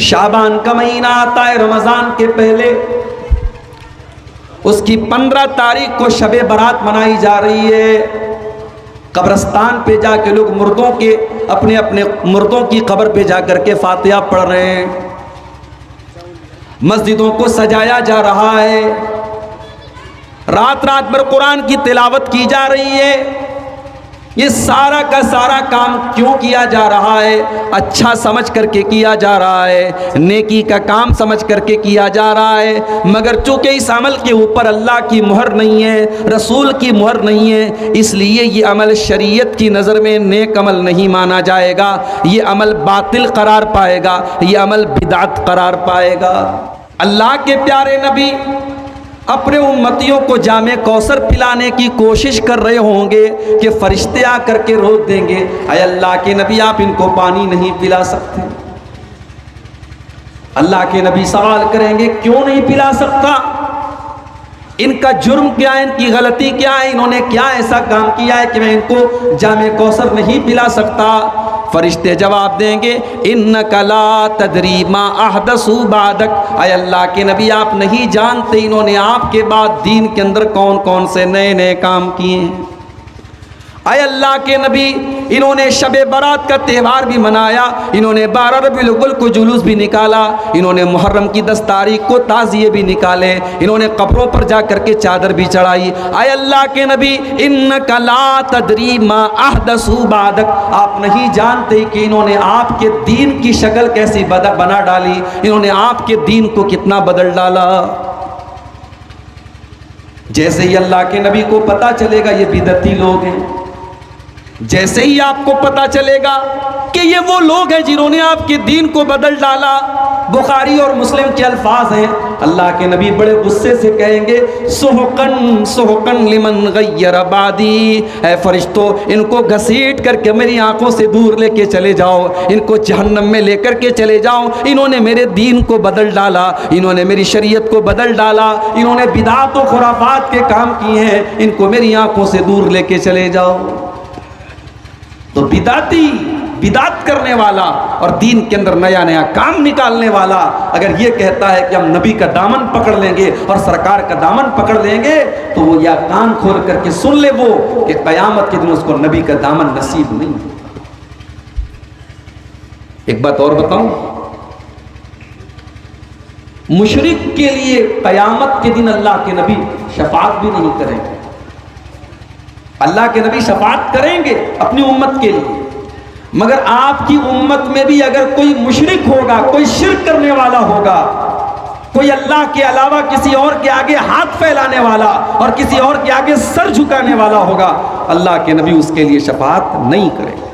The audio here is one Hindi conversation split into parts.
शाबान का महीना आता है रमज़ान के पहले, उसकी 15 तारीख को शबे बारात मनाई जा रही है। कब्रिस्तान पे जाके लोग मुर्दों के अपने अपने मुर्दों की कब्र पे जा करके फातिहा पढ़ रहे हैं। मस्जिदों को सजाया जा रहा है, रात रात भर कुरान की तिलावत की जा रही है। ये सारा का सारा काम क्यों किया जा रहा है? अच्छा समझ करके किया जा रहा है, नेकी का काम समझ करके किया जा रहा है। मगर चूंकि इस अमल के ऊपर अल्लाह की मुहर नहीं है, रसूल की मुहर नहीं है, इसलिए ये अमल शरीयत की नज़र में नेक अमल नहीं माना जाएगा। ये अमल बातिल करार पाएगा, ये अमल बिदात करार पाएगा। अल्लाह के प्यारे नबी अपने उम्मतियों को जामे कौसर पिलाने की कोशिश कर रहे होंगे कि फरिश्ते आकर के रोक देंगे, अय अल्लाह के नबी आप इनको पानी नहीं पिला सकते। अल्लाह के नबी सवाल करेंगे क्यों नहीं पिला सकता? इनका जुर्म क्या है, इनकी गलती क्या है, इन्होंने क्या ऐसा काम किया है कि मैं इनको जामे कौसर नहीं पिला सकता? फरिश्ते जवाब देंगे इन्नका ला तदरी मा अहदसू बादक, अय अल्लाह के नबी आप नहीं जानते इन्होंने आपके बाद दीन के अंदर कौन कौन से नए नए काम किए हैं। अय अल्लाह के नबी इन्होंने शबे बारात का त्यौहार भी मनाया, इन्होंने 12 रबीउल अव्वल को जुलूस भी निकाला, इन्होंने मुहर्रम की 10 तारीख को ताज़िये भी निकाले, इन्होंने कब्रों पर जा करके चादर भी चढ़ाई। अय अल्लाह के नबी इन्नका ला तदरी मा अहदसू बादक, आप नहीं जानते कि इन्होंने आपके दीन की शक्ल कैसी बना डाली, इन्होंने आपके दीन को कितना बदल डाला। जैसे ही अल्लाह के नबी को पता चलेगा ये बिदअती लोग हैं, जैसे ही आपको पता चलेगा कि ये वो लोग हैं जिन्होंने आपके दीन को बदल डाला, बुखारी और मुस्लिम के अल्फाज हैं, अल्लाह के नबी बड़े गुस्से से कहेंगे सुहकन सुहकन लिमन गय्यर बादी, ऐ फरिश्तों इनको घसीट करके मेरी आंखों से दूर लेके चले जाओ, इनको जहन्नम में लेकर के चले जाओ। इन्होंने मेरे दीन को बदल डाला, इन्होंने मेरी शरीयत को बदल डाला, इन्होंने बिदात और खुराफात के काम किए हैं, इनको मेरी आंखों से दूर लेके चले जाओ। तो बिदात करने वाला और दीन के अंदर नया नया काम निकालने वाला अगर ये कहता है कि हम नबी का दामन पकड़ लेंगे और सरकार का दामन पकड़ लेंगे, तो वो या कान खोल करके सुन ले वो कि क़यामत के दिन उसको नबी का दामन नसीब नहीं। एक बात और बताऊं, मुशरिक के लिए क़यामत के दिन अल्लाह के नबी शफाअत भी नहीं करेंगे। अल्लाह के नबी शफाअत करेंगे अपनी उम्मत के लिए, मगर आपकी उम्मत में भी अगर कोई मुशरिक होगा, कोई शिर्क करने वाला होगा, कोई अल्लाह के अलावा किसी और के आगे हाथ फैलाने वाला और किसी और के आगे सर झुकाने वाला होगा, अल्लाह के नबी उसके लिए शफाअत नहीं करेंगे।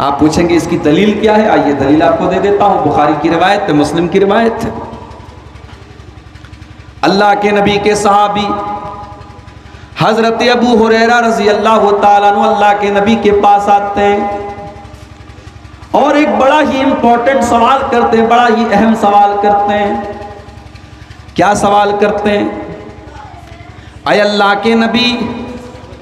आप पूछेंगे इसकी दलील क्या है? आइए दलील आपको दे देता हूं। बुखारी की रिवायत है, मुस्लिम की रिवायत है। अल्लाह के नबी के सहाबी हजरत अबू हुरैरा रजी अल्लाह ताला अन्हु अल्लाह के नबी के पास आते हैं और एक बड़ा ही इंपॉर्टेंट सवाल करते हैं, बड़ा ही अहम सवाल करते हैं। क्या सवाल करते हैं? अय अल्लाह के नबी,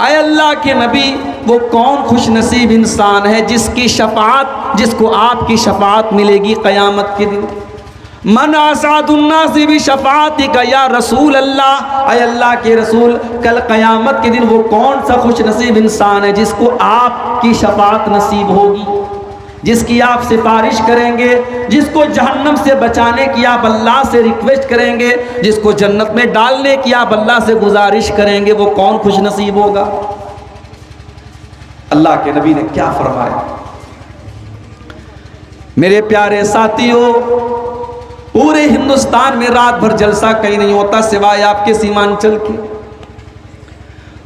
अय अल्लाह के नबी, वो कौन खुश नसीब इंसान है जिसकी शफाअत, जिसको आपकी शफाअत मिलेगी क़यामत के दिन? मन आसादुन्नासी भी शफाअतिका या रसूल अल्लाह, अय अल्लाह के रसूल, कल क़यामत के दिन वो कौन सा खुश नसीब इंसान है जिसको आपकी शफाअत नसीब होगी, जिसकी आप सिफारिश करेंगे, जिसको जहन्नम से बचाने की आप अल्लाह से रिक्वेस्ट करेंगे, जिसको जन्नत में डालने की आप अल्लाह से गुजारिश करेंगे, वो कौन खुश नसीब होगा? अल्लाह के नबी ने क्या फरमाया? मेरे प्यारे साथियों, पूरे हिंदुस्तान में रात भर जलसा कहीं नहीं होता सिवाय आपके सीमांचल के।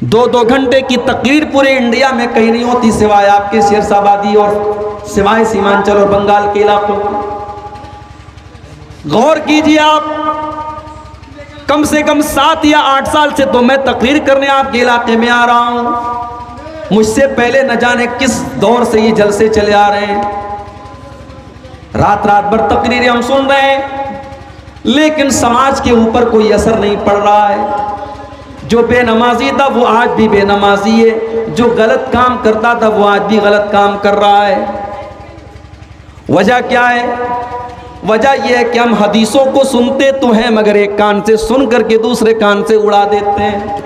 2-2 घंटे की तकरीर पूरे इंडिया में कहीं नहीं होती सिवाय आपके शेरशाबादी और सिवाय सीमांचल और बंगाल के इलाकों। गौर कीजिए आप, कम से कम 7 या 8 साल से तो मैं तकरीर करने आपके इलाके में आ रहा हूं। मुझसे पहले न जाने किस दौर से ये जलसे चले आ रहे हैं, रात रात भर तकरीरें हम सुन रहे हैं, लेकिन समाज के ऊपर कोई असर नहीं पड़ रहा है। जो बेनमाजी था वो आज भी बेनमाजी है, जो गलत काम करता था वो आज भी गलत काम कर रहा है। वजह क्या है? वजह यह है कि हम हदीसों को सुनते तो हैं मगर एक कान से सुन करके दूसरे कान से उड़ा देते हैं।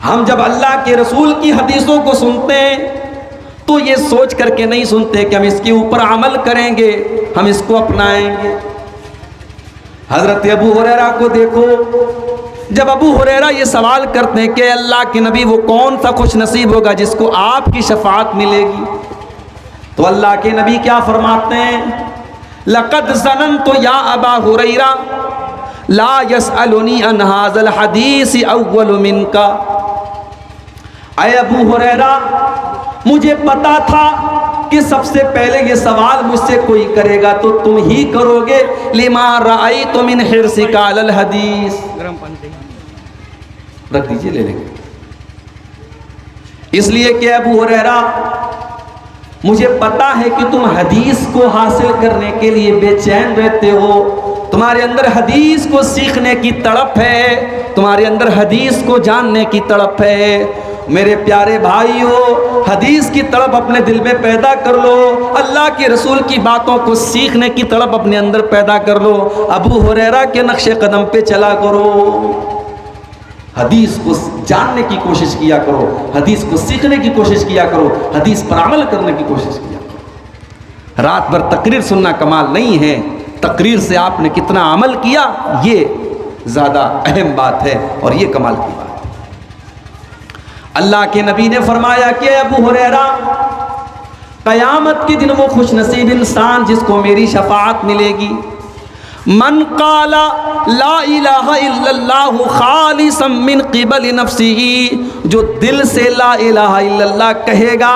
हम जब अल्लाह के रसूल की हदीसों को सुनते हैं तो ये सोच करके नहीं सुनते कि हम इसके ऊपर अमल करेंगे, हम इसको अपनाएंगे। हजरत अबू हुरैरा को देखो, जब अबू हुरैरा ये सवाल करते हैं कि अल्लाह के नबी वो कौन सा खुश नसीब होगा जिसको आपकी शफाअत मिलेगी, तो अल्लाह के नबी क्या फरमाते हैं? लक़द ज़ननतु या अबा हुरैरा ला यसअलुनी अन हाज़ल हदीस अव्वल मिनका। ऐ अबू हुरैरा, मुझे पता था कि सबसे पहले ये सवाल मुझसे कोई करेगा तो तुम ही करोगे। लिमा रअयतु मिन हिर्सिका अलल हदीस। रख दीजिए, ले लेंगे। इसलिए कि अबू हुरैरा, मुझे पता है कि तुम हदीस को हासिल करने के लिए बेचैन रहते हो, तुम्हारे अंदर हदीस को सीखने की तड़प है, तुम्हारे अंदर हदीस को जानने की तड़प है। मेरे प्यारे भाइयों, हदीस की तड़प अपने दिल में पैदा कर लो, अल्लाह के रसूल की बातों को सीखने की तड़प अपने अंदर पैदा कर लो। अबू हुरैरा के नक्शे कदम पे चला करो, हदीस को जानने की कोशिश किया करो, हदीस को सीखने की कोशिश किया करो, हदीस पर अमल करने की कोशिश किया करो। रात भर तकरीर सुनना कमाल नहीं है, तकरीर से आपने कितना अमल किया ये ज़्यादा अहम बात है और ये कमाल की बात है। अल्लाह के नबी ने फरमाया कि अबू हुरैरा, क़यामत के दिन वो खुश नसीब इंसान जिसको मेरी शफाअत मिलेगी। मन काला ला इलाहा इल्लल्लाहु खालिसन मिन क़िबल नफ्सिही, जो दिल से ला इलाहा इल्लल्लाह कहेगा,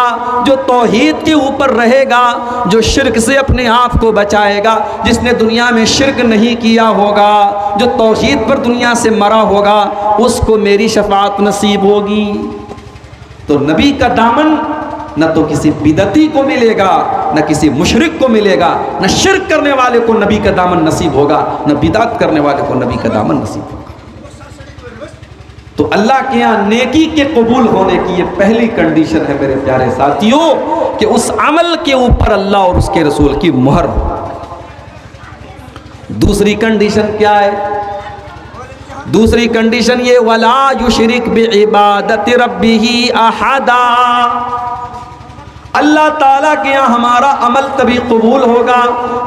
जो तौहीद के ऊपर रहेगा, जो शिर्क से अपने आप को बचाएगा, जिसने दुनिया में शिर्क नहीं किया होगा, जो तौहीद पर दुनिया से मरा होगा, उसको मेरी शफाअत नसीब होगी। तो नबी का दामन न तो किसी बिदती को मिलेगा, न किसी मुशरिक को मिलेगा, न शिर्क करने वाले को नबी का दामन नसीब होगा, न बिदात करने वाले को नबी का दामन नसीब होगा। तो अल्लाह के यहाँ नेकी के कबूल होने की ये पहली कंडीशन है मेरे प्यारे साथियों, कि उस अमल के ऊपर अल्लाह और उसके रसूल की मुहर हो। दूसरी कंडीशन क्या है? दूसरी कंडीशन ये, वला युशरिक बिइबादति रब्बिही अहदा। अल्लाह ताला के यहाँ हमारा अमल तभी कबूल होगा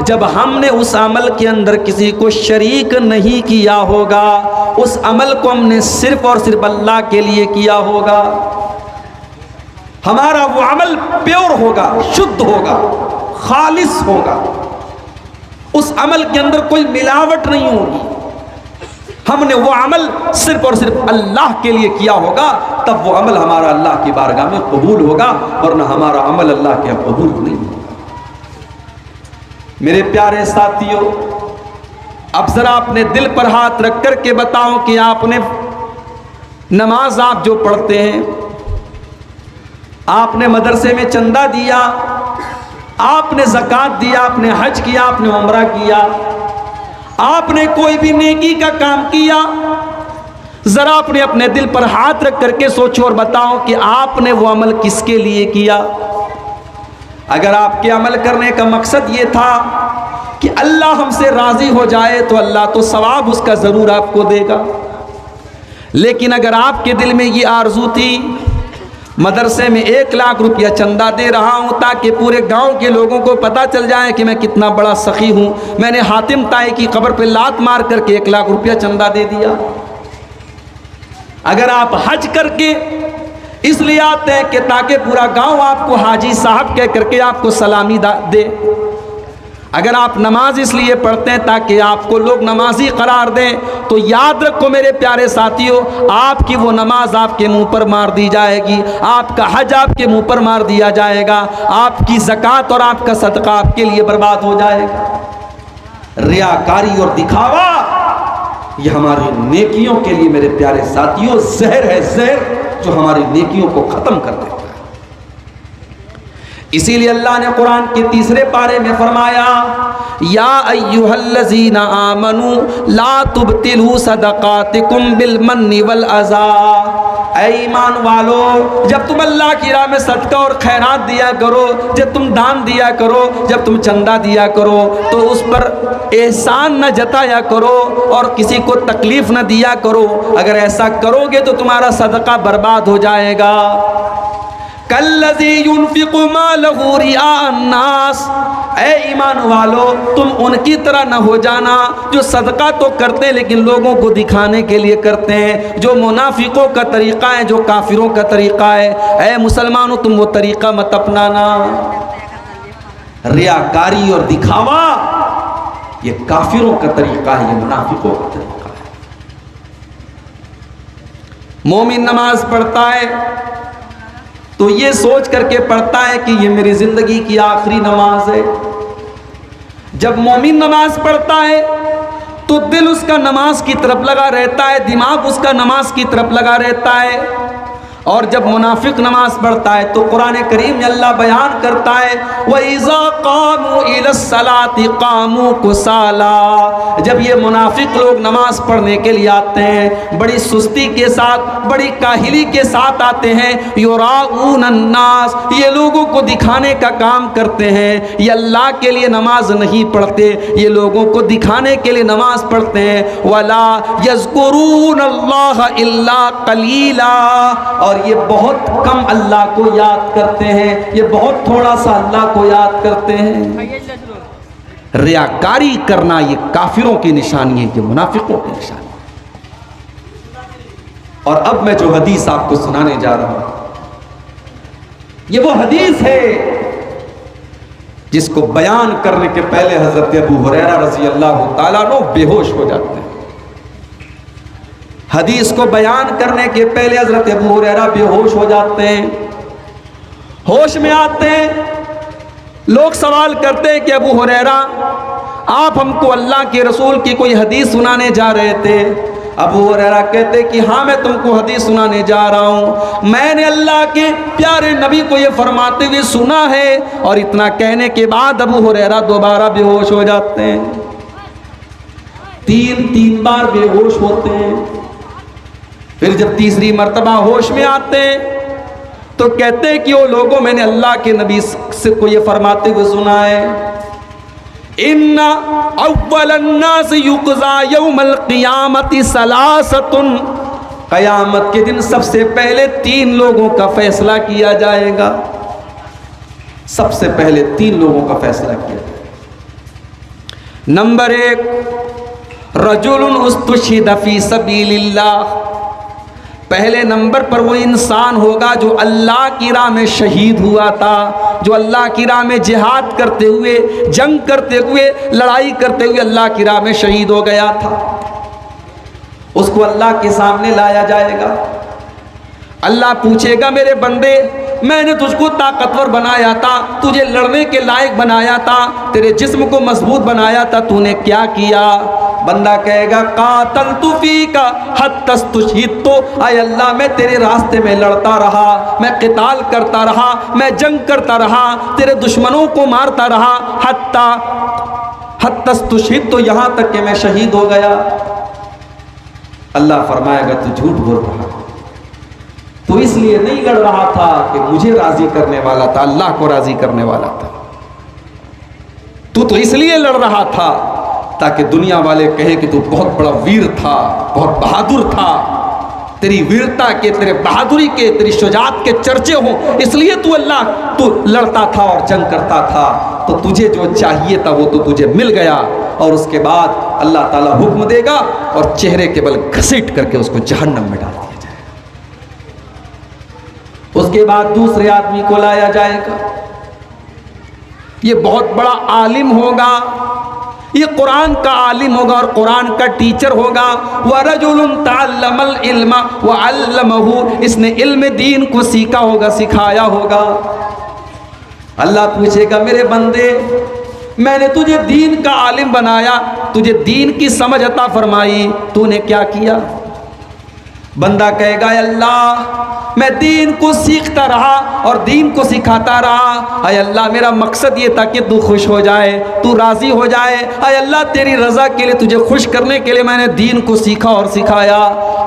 जब हमने उस अमल के अंदर किसी को शरीक नहीं किया होगा, उस अमल को हमने सिर्फ और सिर्फ अल्लाह के लिए किया होगा। हमारा वो अमल प्योर होगा, शुद्ध होगा, खालिस होगा, उस अमल के अंदर कोई मिलावट नहीं होगी। हमने वो अमल सिर्फ और सिर्फ अल्लाह के लिए किया होगा, तब वो अमल हमारा अल्लाह की बारगाह में कबूल होगा, वरना हमारा अमल अल्लाह के यहाँ कबूल नहीं होगा। मेरे प्यारे साथियों, अब जरा अपने दिल पर हाथ रख कर के बताओ कि आपने नमाज आप जो पढ़ते हैं, आपने मदरसे में चंदा दिया, आपने ज़कात दिया, आपने हज किया, आपने उम्रा किया, आपने कोई भी नेकी का काम किया, जरा आपने अपने दिल पर हाथ रख करके सोचो और बताओ कि आपने वो अमल किसके लिए किया। अगर आपके अमल करने का मकसद ये था कि अल्लाह हमसे राजी हो जाए तो अल्लाह तो सवाब उसका ज़रूर आपको देगा। लेकिन अगर आपके दिल में ये आरजू थी, मदरसे में 1 लाख रुपया चंदा दे रहा हूँ ताकि पूरे गांव के लोगों को पता चल जाए कि मैं कितना बड़ा सखी हूँ, मैंने हातिम ताई की कब्र पे लात मार करके 1 लाख रुपया चंदा दे दिया। अगर आप हज करके इसलिए आते हैं कि ताकि पूरा गांव आपको हाजी साहब कह करके आपको सलामी दे, अगर आप नमाज इसलिए पढ़ते हैं ताकि आपको लोग नमाजी करार दें, तो याद रखो मेरे प्यारे साथियों, आपकी वो नमाज आपके मुंह पर मार दी जाएगी, आपका हज आपके मुंह पर मार दिया जाएगा, आपकी ज़कात और आपका सदका आपके लिए बर्बाद हो जाएगा। रियाकारी और दिखावा ये हमारी नेकियों के लिए मेरे प्यारे साथियों जहर है, जहर जो हमारी नेकियों को ख़त्म कर देता है। इसीलिए अल्लाह ने कुरान के 3 पारे में फरमाया, या अय्युहल्लज़ीना आमनू ला तुबतिलू सदक़ातिकुम बिल मन्नि वल अज़ा। ऐ ईमान वालो, जब तुम अल्लाह की राह में सदका और खैरात दिया करो, जब तुम दान दिया करो, जब तुम चंदा दिया करो, तो उस पर एहसान न जताया करो और किसी को तकलीफ न दिया करो। अगर ऐसा करोगे तो तुम्हारा सदका बर्बाद हो जाएगा। कल्लज़ी युनफ़िक़ु मालहु रियाअन नास, ऐ ईमान वालो, तुम उनकी तरह न हो जाना जो सदका तो करते लेकिन लोगों को दिखाने के लिए करते हैं, जो मुनाफिकों का तरीक़ा है, जो काफिरों का तरीक़ा है। ऐ मुसलमानों, तुम वो तरीक़ा मत अपनाना। रियाकारी और दिखावा ये काफिरों का तरीक़ा है, ये मुनाफिकों का तरीक़ा है। मोमिन नमाज पढ़ता है तो ये सोच करके पढ़ता है कि ये मेरी जिंदगी की आखिरी नमाज है। जब मोमिन नमाज पढ़ता है तो दिल उसका नमाज की तरफ लगा रहता है, दिमाग उसका नमाज की तरफ लगा रहता है। और जब मुनाफिक नमाज पढ़ता है तो कुरान करीम में अल्लाह बयान करता है, वइज़ा क़ामू इलस्सलाति क़ामू कुसाला। जब ये मुनाफिक लोग नमाज पढ़ने के लिए आते हैं, बड़ी सुस्ती के साथ, बड़ी काहिली के साथ आते हैं। युराऊन अन्नास, ये लोगों को दिखाने का काम करते हैं। ये अल्लाह के लिए नमाज नहीं पढ़ते, ये लोगों को दिखाने के लिए नमाज पढ़ते हैं। वला यज़्कुरून अल्लाह इल्ला क़लीला, और ये बहुत कम अल्लाह को याद करते हैं, ये बहुत थोड़ा सा अल्लाह को याद करते हैं। रियाकारी करना ये काफिरों की निशानी है, ये मुनाफिकों की निशानी है। और अब मैं जो हदीस आपको सुनाने जा रहा हूं, ये वो हदीस है जिसको बयान करने के पहले हजरत अबू हुरैरा रज़ी अल्लाह ताला अन्हु बेहोश हो जाते हैं। हदीस को बयान करने के पहले हजरत अबू हुरैरा बेहोश हो जाते हैं। होश में आते हैं, लोग सवाल करते हैं कि अबू हुरैरा, आप हमको अल्लाह के रसूल की कोई हदीस सुनाने जा रहे थे। अबू हुरैरा कहते कि हाँ, मैं तुमको हदीस सुनाने जा रहा हूँ। मैंने अल्लाह के प्यारे नबी को ये फरमाते हुए सुना है। और इतना कहने के बाद अबू हुरैरा दोबारा बेहोश हो जाते हैं। तीन बार बेहोश होते हैं। फिर जब तीसरी मर्तबा होश में आते हैं तो कहते हैं कि वो लोगों, मैंने अल्लाह के नबी से को ये फरमाते हुए सुना है, इन्ना अव्वलन नास युक़ज़ा यौमल क़ियामति सलासतुन, क़यामत के दिन सबसे पहले 3 लोगों का फैसला किया जाएगा। सबसे पहले 3 लोगों का फैसला किया जाएगा। नंबर 1, रजुलुन उस्तुशिद फी सबीलिल्लाह। पहले नंबर पर वो इंसान होगा जो अल्लाह की राह में शहीद हुआ था, जो अल्लाह की राह में जिहाद करते हुए, जंग करते हुए, लड़ाई करते हुए अल्लाह की राह में शहीद हो गया था। उसको अल्लाह के सामने लाया जाएगा। अल्लाह पूछेगा, मेरे बंदे, मैंने तुझको ताकतवर बनाया था, तुझे लड़ने के लायक बनाया था, तेरे जिस्म को मजबूत बनाया था, तूने क्या किया? बंदा कहेगा, कातलतु फीका हत्तस्तुशहिदतु, आय अल्लाह, मैं तेरे रास्ते में लड़ता रहा, मैं क़िताल करता रहा, मैं जंग करता रहा, तेरे दुश्मनों को मारता रहा, हत्तस्तुशहिदतु, यहाँ तक कि मैं शहीद हो गया। अल्लाह फरमाएगा, तू झूठ बोल रहा, तो इसलिए नहीं लड़ रहा था कि मुझे राजी करने वाला था, अल्लाह को राजी करने वाला था। तू तो इसलिए लड़ रहा था ताकि दुनिया वाले कहे कि तू बहुत बड़ा वीर था, बहुत बहादुर था, तेरी वीरता के, तेरे बहादुरी के, तेरी शुजाअत के चर्चे हों, इसलिए तू लड़ता था और जंग करता था। तो तुझे जो चाहिए था वो तो तुझे मिल गया। और उसके बाद अल्लाह ताला हुक्म देगा और चेहरे के बल घसीट करके उसको जहन्नम में डाल दिया जाएगा। उसके बाद दूसरे आदमी को लाया जाएगा। ये बहुत बड़ा आलिम होगा, ये कुरान का आलिम होगा और कुरान का टीचर होगा। वरजुलुन तअल्लमल इल्मा व अल्लमहु, इसने इल्म दीन को सीखा होगा, सिखाया होगा। अल्लाह पूछेगा, मेरे बंदे, मैंने तुझे दीन का आलिम बनाया, तुझे दीन की समझ अता फरमाई, तूने क्या किया? बंदा कहेगा, अल्लाह, मैं दीन को सीखता रहा और दीन को सिखाता रहा। अय अल्लाह मेरा मकसद ये था कि तू खुश हो जाए, तू राज़ी हो जाए। अय अल्लाह तेरी रज़ा के लिए, तुझे खुश करने के लिए मैंने दीन को सीखा और सिखाया।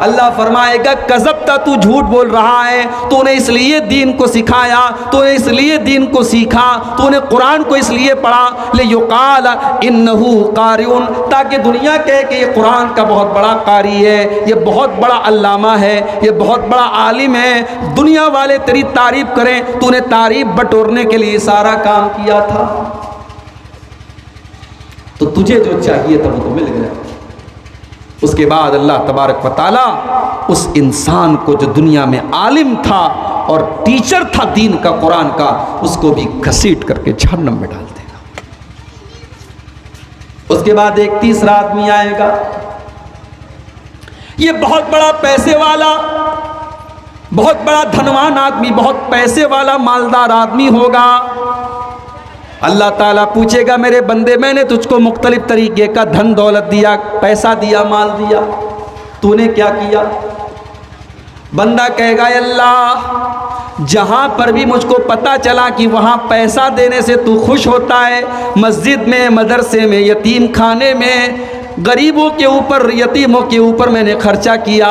अल्लाह फरमाएगा कज़ब्ता, तू झूठ बोल रहा है। तूने इसलिए दीन को सिखाया, तूने इसलिए दीन को सीखा, तूने कुरान को इसलिए पढ़ा लियुक़ाल इन्नहु क़ारिउन, ताकि दुनिया कहे कि ये कुरान का बहुत बड़ा कारी है, ये बहुत बड़ा अल्लामा है, ये बहुत बड़ा आलिम है, दुनिया वाले तेरी तारीफ करें। तूने तारीफ बटोरने के लिए सारा काम किया था। तो तुझे जो चाहिए था वो तो मिल गया। उसके बाद अल्लाह तबारक व तआला उस इंसान को जो दुनिया में आलिम था और टीचर था दीन का, कुरान का, उसको भी घसीट करके जहन्नम में डाल देगा। उसके बाद एक तीसरा आदमी आएगा, ये बहुत बड़ा पैसे वाला, बहुत बड़ा धनवान आदमी, बहुत पैसे वाला मालदार आदमी होगा। अल्लाह ताला पूछेगा मेरे बंदे, मैंने तुझको मुख्तलिफ तरीके का धन दौलत दिया, पैसा दिया, माल दिया, तूने क्या किया? बंदा कहेगा अल्लाह, जहाँ पर भी मुझको पता चला कि वहाँ पैसा देने से तू खुश होता है, मस्जिद में, मदरसे में, यतीम खाने में, गरीबों के ऊपर, यतीमों के ऊपर मैंने खर्चा किया।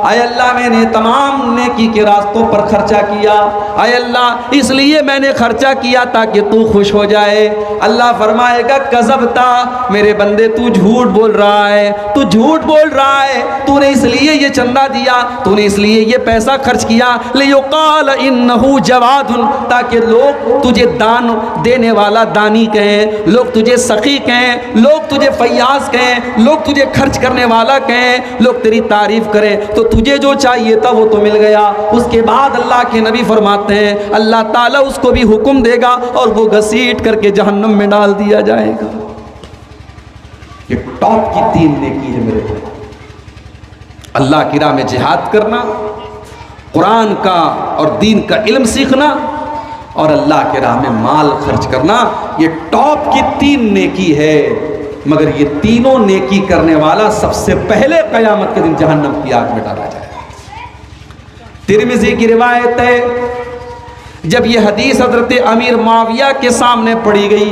आय अल्लाह मैंने तमाम नेकी के रास्तों पर खर्चा किया। आय अल्लाह इसलिए मैंने खर्चा किया ताकि तू खुश हो जाए। अल्लाह फरमाएगा कज़ब्ता, मेरे बंदे तू झूठ बोल रहा है, तू झूठ बोल रहा है। तूने इसलिए ये चंदा दिया, तूने इसलिए ये पैसा खर्च किया लियुक़ाल इन्नहु जवादुन, ताकि लोग तुझे दान देने वाला दानी कहें, लोग तुझे सखी कहें, लोग तुझे फैयाज कहें, लोग तुझे खर्च करने वाला कहें, लोग तेरी तारीफ करें। तो तुझे जो चाहिए था वो तो मिल गया। उसके बाद अल्लाह के नबी फरमाते हैं अल्लाह ताला उसको भी हुक्म देगा और वो घसीट करके जहन्नम में डाल दिया जाएगा। ये टॉप की 3 नेकी है मेरे भाई। अल्लाह की राह में जिहाद करना, कुरान का और दीन का इल्म सीखना और अल्लाह के राह में माल खर्च करना, ये टॉप की 3 नेकी है। मगर ये तीनों नेकी करने वाला सबसे पहले क़यामत के दिन जहन्नम की आग में डाला जाएगा। तिरमिज़ी की रिवायत है, जब ये हदीस हजरत अमीर माविया के सामने पड़ी गई,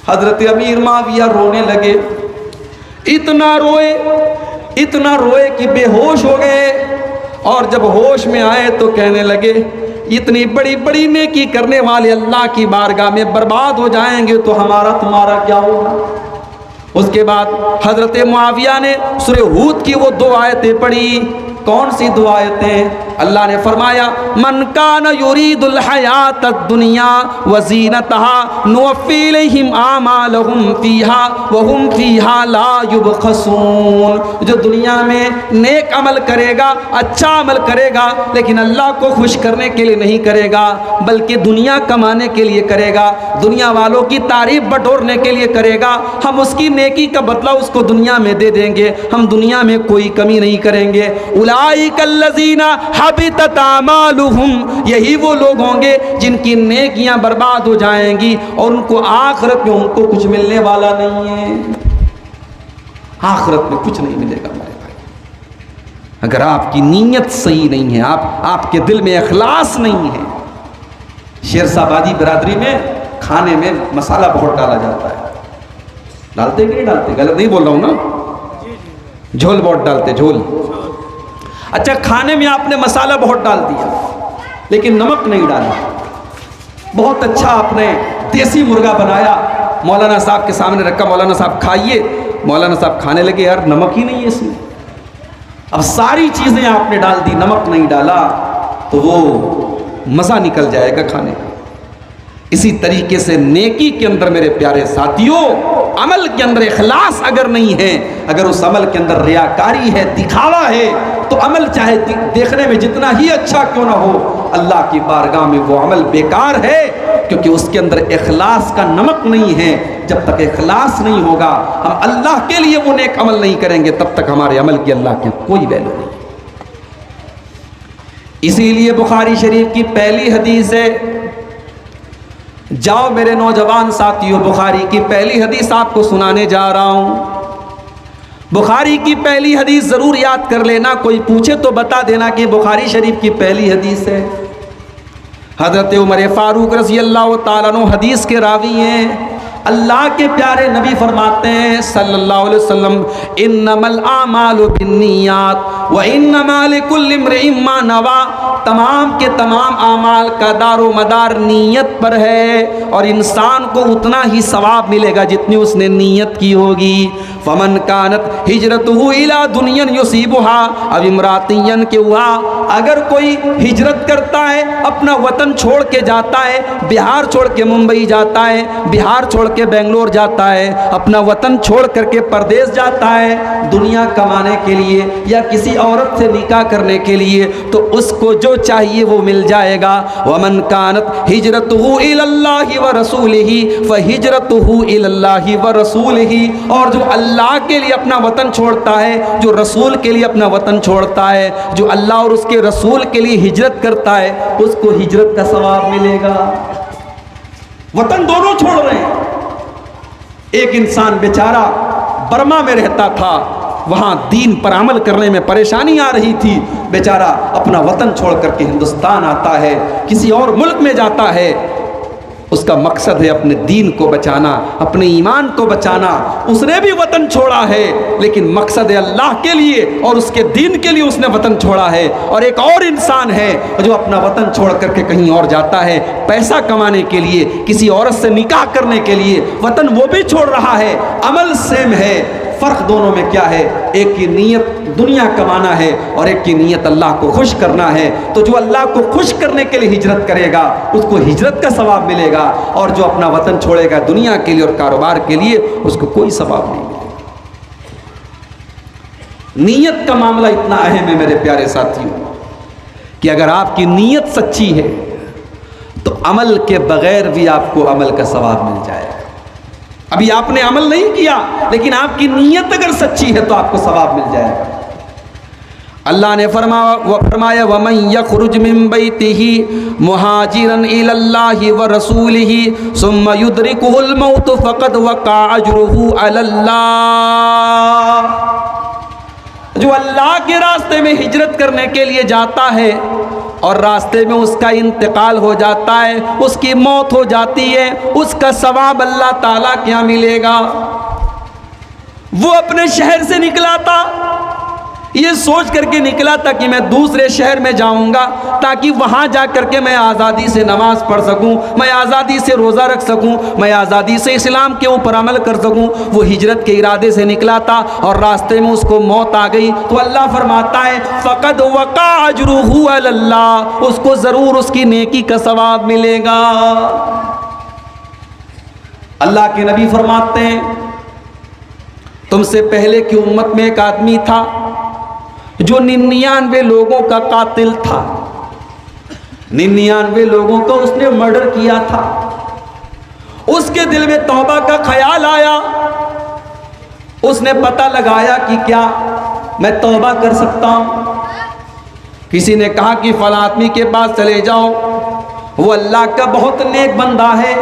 हजरत अमीर माविया रोने लगे। इतना रोए कि बेहोश हो गए। और जब होश में आए तो कहने लगे इतनी बड़ी बड़ी नेकी करने वाले अल्लाह की बारगाह में बर्बाद हो जाएंगे तो हमारा तुम्हारा क्या होगा। उसके बाद हजरत मुआविया ने सूरह हूद की वो 2 आयतें पढ़ी। कौन सी 2 आयतें? अल्लाह ने फरमाया मन कान युरीदुल हयातद दुनिया व ज़ीनतहा नुवफ़्फ़ी इलैहिम आमालहुम फ़ीहा व हुम फ़ीहा ला युबख़सून। जो दुनिया में नेक अमल करेगा, अच्छा अमल करेगा, लेकिन अल्लाह को खुश करने के लिए नहीं करेगा, बल्कि दुनिया कमाने के लिए करेगा, दुनिया वालों की तारीफ बटोरने के लिए करेगा, हम उसकी नेकी का बदला उसको दुनिया में दे देंगे, हम दुनिया में कोई कमी नहीं करेंगे। उलाइकल्लज़ीना हबितत आमालुहुम, यही वो लोग होंगे जिनकी नेकियां बर्बाद हो जाएंगी और उनको आखिरत में उनको कुछ मिलने वाला नहीं है। आखिरत में कुछ नहीं मिलेगा मेरे भाई। अगर आपकी नीयत सही नहीं है, आपके दिल में इखलास नहीं है। शेरशाबादी बिरादरी में खाने में मसाला बहुत डाला जाता है, डालते कि नहीं डालते? गलत नहीं बोल रहा हूं ना? झोल बहुत डालते, झोल। अच्छा, खाने में आपने मसाला बहुत डाल दिया लेकिन नमक नहीं डाला। बहुत अच्छा आपने देसी मुर्गा बनाया, मौलाना साहब के सामने रखा, मौलाना साहब खाइए, मौलाना साहब खाने लगे, यार नमक ही नहीं है इसमें। अब सारी चीज़ें आपने डाल दी, नमक नहीं डाला, तो वो मज़ा निकल जाएगा खाने का। इसी तरीके से नेकी के अंदर मेरे प्यारे साथियों, अमल के अंदर इखलास अगर नहीं है, अगर उस अमल के अंदर रियाकारी है, दिखावा है, तो अमल चाहे देखने में जितना ही अच्छा क्यों ना हो, अल्लाह की बारगाह में वो अमल बेकार है, क्योंकि उसके अंदर इखलास का नमक नहीं है। जब तक इखलास नहीं होगा, हम अल्लाह के लिए वो नेक अमल नहीं करेंगे, तब तक हमारे अमल की अल्लाह के कोई वैल्यू नहीं। इसीलिए बुखारी शरीफ की पहली हदीस है, जाओ मेरे नौजवान साथियों, बुखारी की पहली हदीस आपको सुनाने जा रहा हूं। बुखारी की पहली हदीस ज़रूर याद कर लेना, कोई पूछे तो बता देना कि बुखारी शरीफ की पहली हदीस है। हज़रत उमर फ़ारूक रज़ी अल्लाह ताला अन्हु हदीस के रावी हैं। अल्लाह के प्यारे नबी फरमाते हैं सल्लल्लाहु अलैहि वसल्लम, इन्नमल आमालु बिन्नियात व इन्नमा लिकुल्लि इम्रिइन मा नवा। तमाम के तमाम आमाल का दारो मदार नीयत पर है और इंसान को उतना ही सवाब मिलेगा जितनी उसने नीयत की होगी। फमन कानत हिजरतुहु इला दुनियन युसीबुहा अब इमरातियन के हुआ, अगर कोई हिजरत करता है, अपना वतन छोड़ के जाता है, बिहार छोड़ के मुंबई जाता है, बिहार छोड़ के बेंगलोर जाता है, अपना वतन छोड़ करके परदेश जाता है दुनिया कमाने के लिए या किसी औरत से निकाह करने के लिए, तो उसको जो चाहिए वो मिल जाएगा। वमन कानत हिजरतुहु इलल्लाहि व रसूलिही फहिजरतुहु इलल्लाहि व रसूलिही, और जो अल्लाह के लिए अपना वतन छोड़ता है, जो रसूल के लिए अपना वतन छोड़ता है, जो अल्लाह और उसके रसूल के लिए हिजरत करता है, उसको हिजरत का सवाब मिलेगा। वतन दोनों छोड़ रहे हैं। एक इंसान बेचारा बर्मा में रहता था, वहाँ दीन पर अमल करने में परेशानी आ रही थी, बेचारा अपना वतन छोड़ करके हिंदुस्तान आता है, किसी और मुल्क में जाता है। उसका मकसद है अपने दीन को बचाना, अपने ईमान को बचाना। उसने भी वतन छोड़ा है, लेकिन मकसद है अल्लाह के लिए और उसके दीन के लिए उसने वतन छोड़ा है। और एक और इंसान है जो अपना वतन छोड़ करके कहीं और जाता है पैसा कमाने के लिए, किसी औरत से निकाह करने के लिए, वतन वो भी छोड़ रहा है। अमल सेम है, फ़र्क दोनों में क्या है? एक की नीयत दुनिया कमाना है और एक की नीयत अल्लाह को खुश करना है। तो जो अल्लाह को खुश करने के लिए हिजरत करेगा उसको हिजरत का सवाब मिलेगा, और जो अपना वतन छोड़ेगा दुनिया के लिए और कारोबार के लिए उसको कोई सवाब नहीं मिलेगा। नीयत का मामला इतना अहम है मेरे प्यारे साथियों कि अगर आपकी नीयत सच्ची है तो अमल के बगैर भी आपको अमल का सवाब मिल जाएगा। अभी आपने अमल नहीं किया, लेकिन आपकी नीयत अगर सच्ची है तो आपको सवाब मिल जाएगा। अल्लाह ने फरमाया वमन यखरुज मिन बैतिही मुहाजिरन इलल्लाहि व रसूलिही सुम्मा युद्रिकुहुल मौत फक़द वक़ा अजरुहु अलल्लाह। जो अल्लाह के रास्ते में हिजरत करने के लिए जाता है और रास्ते में उसका इंतकाल हो जाता है, उसकी मौत हो जाती है, उसका सवाब अल्लाह ताला के यहाँ मिलेगा। वो अपने शहर से निकला था, ये सोच करके निकला था कि मैं दूसरे शहर में जाऊंगा ताकि वहां जा करके मैं आज़ादी से नमाज पढ़ सकूं, मैं आज़ादी से रोज़ा रख सकूं, मैं आज़ादी से इस्लाम के ऊपर अमल कर सकूं। वो हिजरत के इरादे से निकला था और रास्ते में उसको मौत आ गई, तो अल्लाह फरमाता है फ़क़द वक़ा अजरुहु अलल्लाह, उसको ज़रूर उसकी नेकी का सवाब मिलेगा। अल्लाह के नबी फरमाते हैं तुमसे पहले की उम्मत में एक आदमी था जो 99 लोगों का कातिल था, 99 लोगों को उसने मर्डर किया था। उसके दिल में तौबा का ख्याल आया, उसने पता लगाया कि क्या मैं तौबा कर सकता हूं। किसी ने कहा कि फला आदमी के पास चले जाओ, वो अल्लाह का बहुत नेक बंदा है,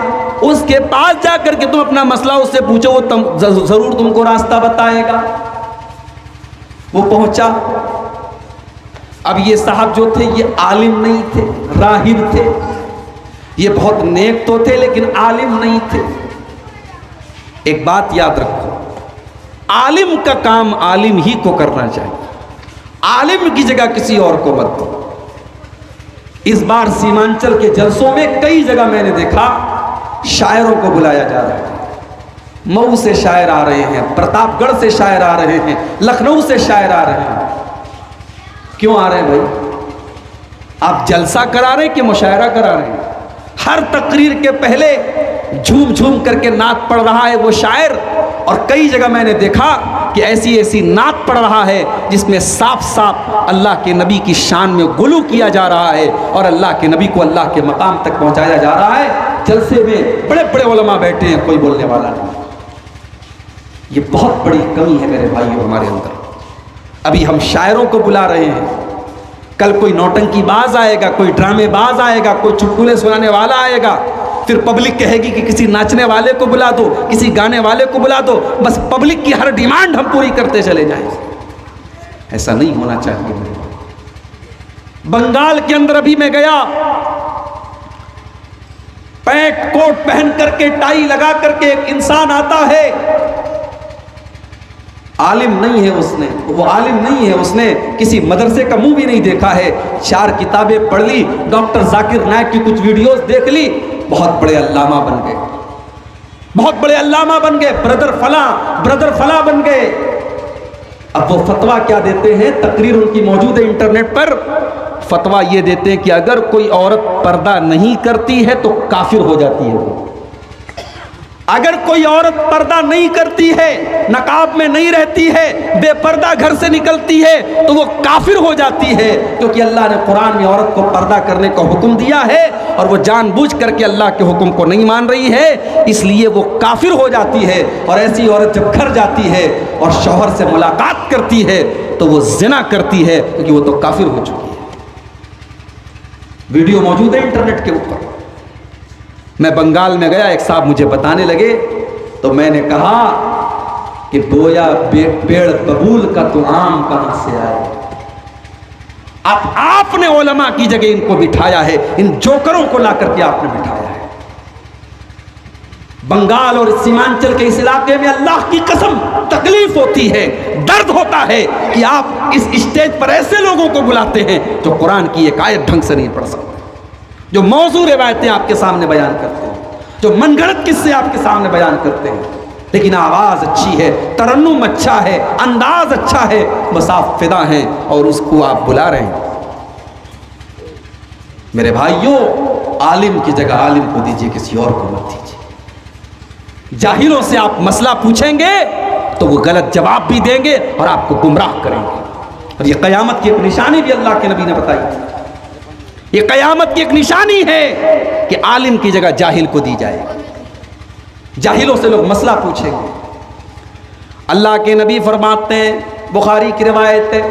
उसके पास जाकर के तुम अपना मसला उससे पूछो, वो जरूर तुमको रास्ता बताएगा। वो पहुंचा। अब ये साहब जो थे ये आलिम नहीं थे, राहिब थे। ये बहुत नेक तो थे लेकिन आलिम नहीं थे। एक बात याद रखो, आलिम का काम आलिम ही को करना चाहिए, आलिम की जगह किसी और को मत दो। इस बार सीमांचल के जलसों में कई जगह मैंने देखा शायरों को बुलाया जा रहा है। मऊ से शायर आ रहे हैं, प्रतापगढ़ से शायर आ रहे हैं, लखनऊ से शायर आ रहे हैं। क्यों आ रहे हैं भाई? आप जलसा करा रहे हैं कि मुशायरा करा रहे हैं? हर तकरीर के पहले झूम झूम करके नात पढ़ रहा है वो शायर, और कई जगह मैंने देखा कि ऐसी ऐसी नात पढ़ रहा है जिसमें साफ साफ अल्लाह के नबी की शान में गुलू किया जा रहा है और अल्लाह के नबी को अल्लाह के मकाम तक पहुंचाया जा रहा है। जलसे में बड़े बड़े उलमा बैठे हैं, कोई बोलने वाला नहीं। ये बहुत बड़ी कमी है मेरे भाइयों हमारे अंदर। अभी हम शायरों को बुला रहे हैं, कल कोई नौटंकीबाज आएगा, कोई ड्रामेबाज आएगा, कोई चुटकुले सुनाने वाला आएगा, फिर पब्लिक कहेगी कि किसी नाचने वाले को बुला दो, किसी गाने वाले को बुला दो, बस पब्लिक की हर डिमांड हम पूरी करते चले जाएं। ऐसा नहीं होना चाहिए मेरे भाई। बंगाल के अंदर अभी मैं गया, पैंट कोट पहन करके टाई लगा करके एक इंसान आता है, आलिम नहीं है उसने, वो आलिम नहीं है, उसने किसी मदरसे का मुंह भी नहीं देखा है, 4 किताबें पढ़ ली, डॉक्टर जाकिर नायक की कुछ वीडियोस देख ली, बहुत बड़े अल्लामा बन गए, बहुत बड़े अल्लामा बन गए, ब्रदर फला बन गए। अब वो फतवा क्या देते हैं, तकरीर उनकी मौजूद है इंटरनेट पर, फतवा ये देते हैं कि अगर कोई औरत पर्दा नहीं करती है तो काफिर हो जाती है वो। अगर कोई औरत पर्दा नहीं करती है, नकाब में नहीं रहती है, बेपर्दा घर से निकलती है तो वो काफिर हो जाती है, क्योंकि अल्लाह ने कुरान में औरत को पर्दा करने का हुक्म दिया है और वो जानबूझ करके अल्लाह के हुक्म को नहीं मान रही है, इसलिए वो काफिर हो जाती है। और ऐसी औरत जब घर जाती है और शौहर से मुलाकात करती है तो वो जिना करती है, क्योंकि वो तो काफिर हो चुकी है। वीडियो मौजूद है इंटरनेट के ऊपर। मैं बंगाल में गया, एक साहब मुझे बताने लगे, तो मैंने कहा कि बोया पेड़ बबूल का तो आम कहां से आए। अब आपने उलमा की जगह इनको बिठाया है, इन जोकरों को ला करके आपने बिठाया है। बंगाल और सीमांचल के इस इलाके में अल्लाह की कसम तकलीफ होती है, दर्द होता है कि आप इस स्टेज पर ऐसे लोगों को बुलाते हैं जो कुरान की एक आयत ढंग से नहीं पढ़ सकते, जो मौजूद रिवायतें आपके सामने बयान करते हैं, जो मनगढ़ंत किस्से आपके सामने बयान करते हैं, लेकिन आवाज अच्छी है, तरन्नुम अच्छा है, अंदाज अच्छा है, बस आप फिदा हैं और उसको आप बुला रहे हैं। मेरे भाइयों, आलिम की जगह आलिम को दीजिए, किसी और को मत दीजिए। जाहिलों से आप मसला पूछेंगे तो वो गलत जवाब भी देंगे और आपको गुमराह करेंगे। और ये कयामत की एक निशानी भी अल्लाह के नबी ने बताई थी। ये कयामत की एक निशानी है कि आलिम की जगह जाहिल को दी जाएगी। जाहिलों से लोग मसला पूछेंगे। अल्लाह के नबी फरमाते हैं, बुखारी की रिवायत है,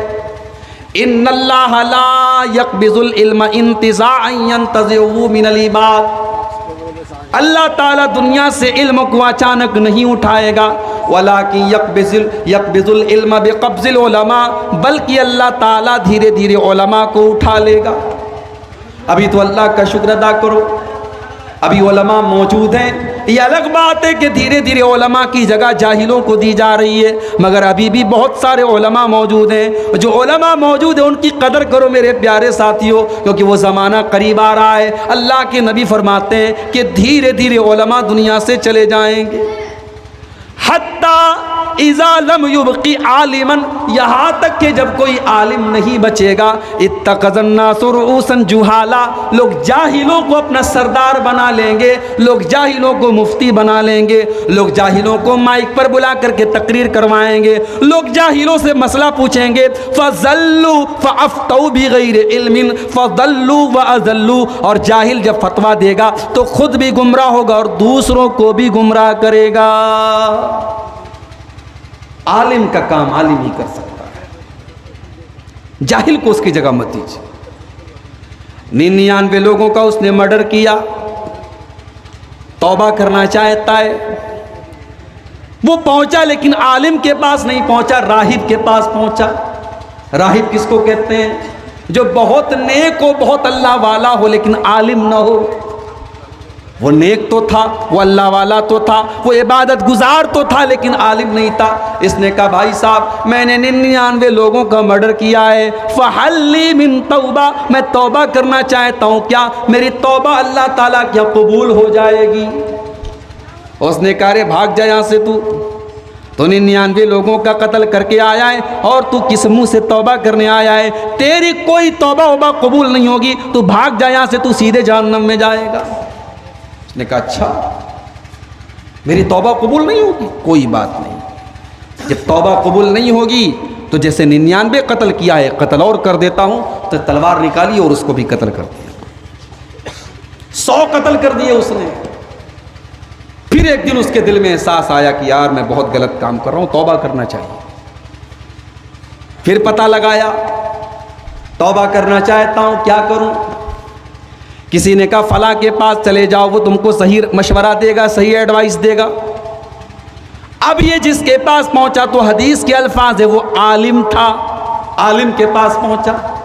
इन्नल्लाह ला यक़बिज़ुल इल्म इंतिज़ाअन यंतज़िउ मिनल इबाद। अल्लाह ताला दुनिया से इल्म को अचानक नहीं उठाएगा, वलाकिन यक़बिज़ुल इल्म बिक़ब्ज़िल उलमा, बल्कि अल्लाह ताला धीरे धीरे उलमा को उठा लेगा। अभी तो अल्लाह का शुक्र अदा करो, अभी उलमा मौजूद हैं। ये अलग बात है कि धीरे धीरे उलमा की जगह जाहिलों को दी जा रही है, मगर अभी भी बहुत सारे उलमा मौजूद हैं। जो उलमा मौजूद है उनकी कदर करो मेरे प्यारे साथियों, क्योंकि वो ज़माना करीब आ रहा है। अल्लाह के नबी फरमाते हैं कि धीरे धीरे उलमा दुनिया से चले जाएंगे। हत्ता इज़ा लम युबक़ी आलिमन, यहाँ तक कि जब कोई आलिम नहीं बचेगा, इत्तख़ज़न नासु रुऊसन जुहाला, लोग जाहिलों को अपना सरदार बना लेंगे, लोग जाहिलों को मुफ्ती बना लेंगे, लोग जाहिलों को माइक पर बुला करके तकरीर करवाएंगे, लोग जाहिलों से मसला पूछेंगे। फ़ज़ल्लू फ़अफ़्तऊ बिग़ैरि इल्मिन फ़ज़ल्लू व अज़ल्लू, और जाहिल जब फतवा देगा तो खुद भी गुमराह होगा और दूसरों को भी गुमराह करेगा। आलिम का काम आलिम ही कर सकता है, जाहिल को उसकी जगह मत दीजिए। 99 लोगों का उसने मर्डर किया, तौबा करना चाहता है, वो पहुंचा लेकिन आलिम के पास नहीं पहुंचा, राहिब के पास पहुंचा। राहिब किसको कहते हैं? जो बहुत नेक हो, बहुत अल्लाह वाला हो, लेकिन आलिम ना हो। वो नेक तो था, वो अल्लाह वाला तो था, वो इबादत गुजार तो था, लेकिन आलिम नहीं था। इसने कहा, भाई साहब मैंने 99 लोगों का मर्डर किया है, फ़हल्ली मिन तौबा, मैं तौबा करना चाहता हूँ, क्या मेरी तौबा अल्लाह ताला क्या कबूल हो जाएगी? उसने कहा, रे भाग जा यहाँ से, तो 99 लोगों का कत्ल करके आया है और तू किस मुंह से तौबा करने आया है? तेरी कोई तौबा वौबा कबूल नहीं होगी, तू भाग जा यहाँ से, तू सीधे जहन्नम में जाएगा। उसने कहा, अच्छा मेरी तौबा कबूल नहीं होगी? कोई बात नहीं, जब तौबा कबूल नहीं होगी तो जैसे 99 कत्ल किया है, कत्ल और कर देता हूँ। तो तलवार निकाली और उसको भी कत्ल कर दिया। 100 कत्ल कर दिए उसने। फिर एक दिन उसके दिल में एहसास आया कि यार मैं बहुत गलत काम कर रहा हूँ, तौबा करना चाहिए। फिर पता लगाया, तौबा करना चाहता हूँ, क्या करूँ? किसी ने कहा फला के पास चले जाओ, वो तुमको सही मशवरा देगा, सही एडवाइस देगा। अब ये जिसके पास पहुंचा तो हदीस के अल्फाज है वो आलिम था, आलिम के पास पहुंचा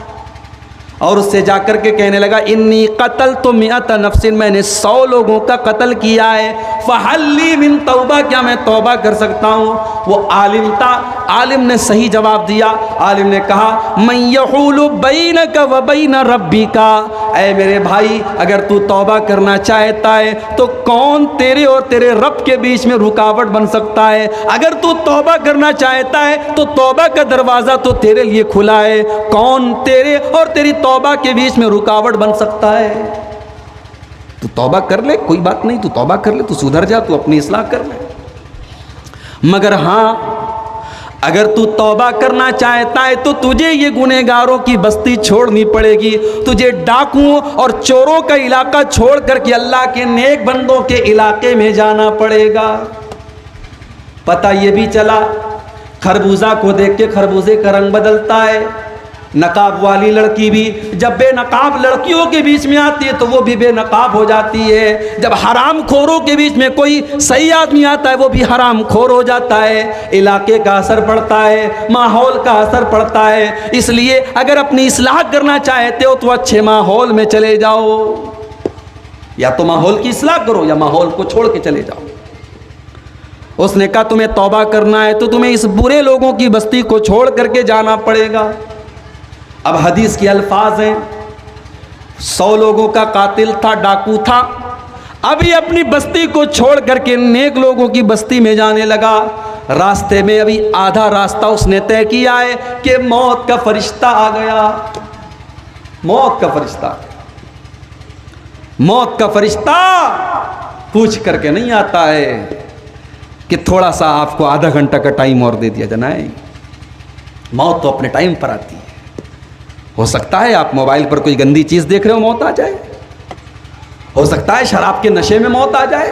और उससे जाकर के कहने लगा इन्नी कतल तो मिअत नफ्सिन, मैंने 100 लोगों का कत्ल किया है, फहल्ली मिन तौबा, क्या मैं तौबा कर सकता हूँ? वो आलिम था, आलिम ने सही जवाब दिया। आलिम ने कहा मन यहूलु बैनक व बैन रब्बिका, ऐ मेरे भाई अगर तू तौबा करना चाहता है तो कौन तेरे और तेरे रब के बीच में रुकावट बन सकता है? अगर तू तौबा करना चाहता है तो तौबा का दरवाज़ा तो तेरे लिए खुला है, कौन तेरे और तेरी तौबा के बीच में रुकावट बन सकता है? तू तौबा कर ले, कोई बात नहीं, तू तौबा कर ले, तू सुधर जा, तू अपनी इस्लाह कर ले। मगर हाँ, अगर तू तौबा करना चाहता है तो तुझे ये गुनहगारों की बस्ती छोड़नी पड़ेगी, तुझे डाकुओं और चोरों का इलाका छोड़ करके अल्लाह के नेक बंदों के इलाके में जाना पड़ेगा। पता ये भी चला, खरबूजा को देख के खरबूजे का रंग बदलता है। नकाब वाली लड़की भी जब बेनकाब लड़कियों के बीच में आती है तो वो भी बेनकाब हो जाती है। जब हराम खोरों के बीच में कोई सही आदमी आता है वो भी हराम खोर हो जाता है। इलाके का असर पड़ता है, माहौल का असर पड़ता है। इसलिए अगर अपनी इस्लाह करना चाहते हो तो अच्छे माहौल में चले जाओ, या तो माहौल की इस्लाह करो या माहौल को छोड़ के चले जाओ। उसने कहा तुम्हें तौबा करना है तो तुम्हें इस बुरे लोगों की बस्ती को छोड़ करके जाना पड़ेगा। अब हदीस के अल्फाज हैं 100 लोगों का कातिल था, डाकू था, अभी अपनी बस्ती को छोड़ करके नेक लोगों की बस्ती में जाने लगा। रास्ते में अभी आधा रास्ता उसने तय किया है कि मौत का फरिश्ता आ गया। मौत का फरिश्ता, मौत का फरिश्ता पूछ करके नहीं आता है कि थोड़ा सा आपको आधा घंटा का टाइम और दे दिया जाए। मौत तो अपने टाइम पर आती है। हो सकता है आप मोबाइल पर कोई गंदी चीज़ देख रहे हो, मौत आ जाए। हो सकता है शराब के नशे में मौत आ जाए।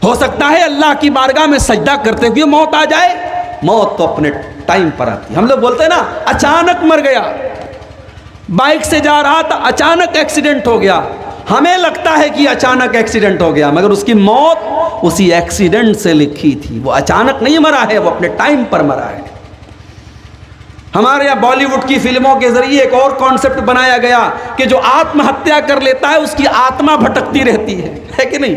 हो सकता है अल्लाह की बारगाह में सजदा करते हुए मौत आ जाए। मौत तो अपने टाइम पर आती है। हम लोग बोलते हैं ना अचानक मर गया, बाइक से जा रहा था अचानक एक्सीडेंट हो गया। हमें लगता है कि अचानक एक्सीडेंट हो गया, मगर उसकी मौत उसी एक्सीडेंट से लिखी थी। वो अचानक नहीं मरा है, वो अपने टाइम पर मरा है। हमारे यहाँ बॉलीवुड की फिल्मों के जरिए एक और कॉन्सेप्ट बनाया गया कि जो आत्महत्या कर लेता है उसकी आत्मा भटकती रहती है कि नहीं?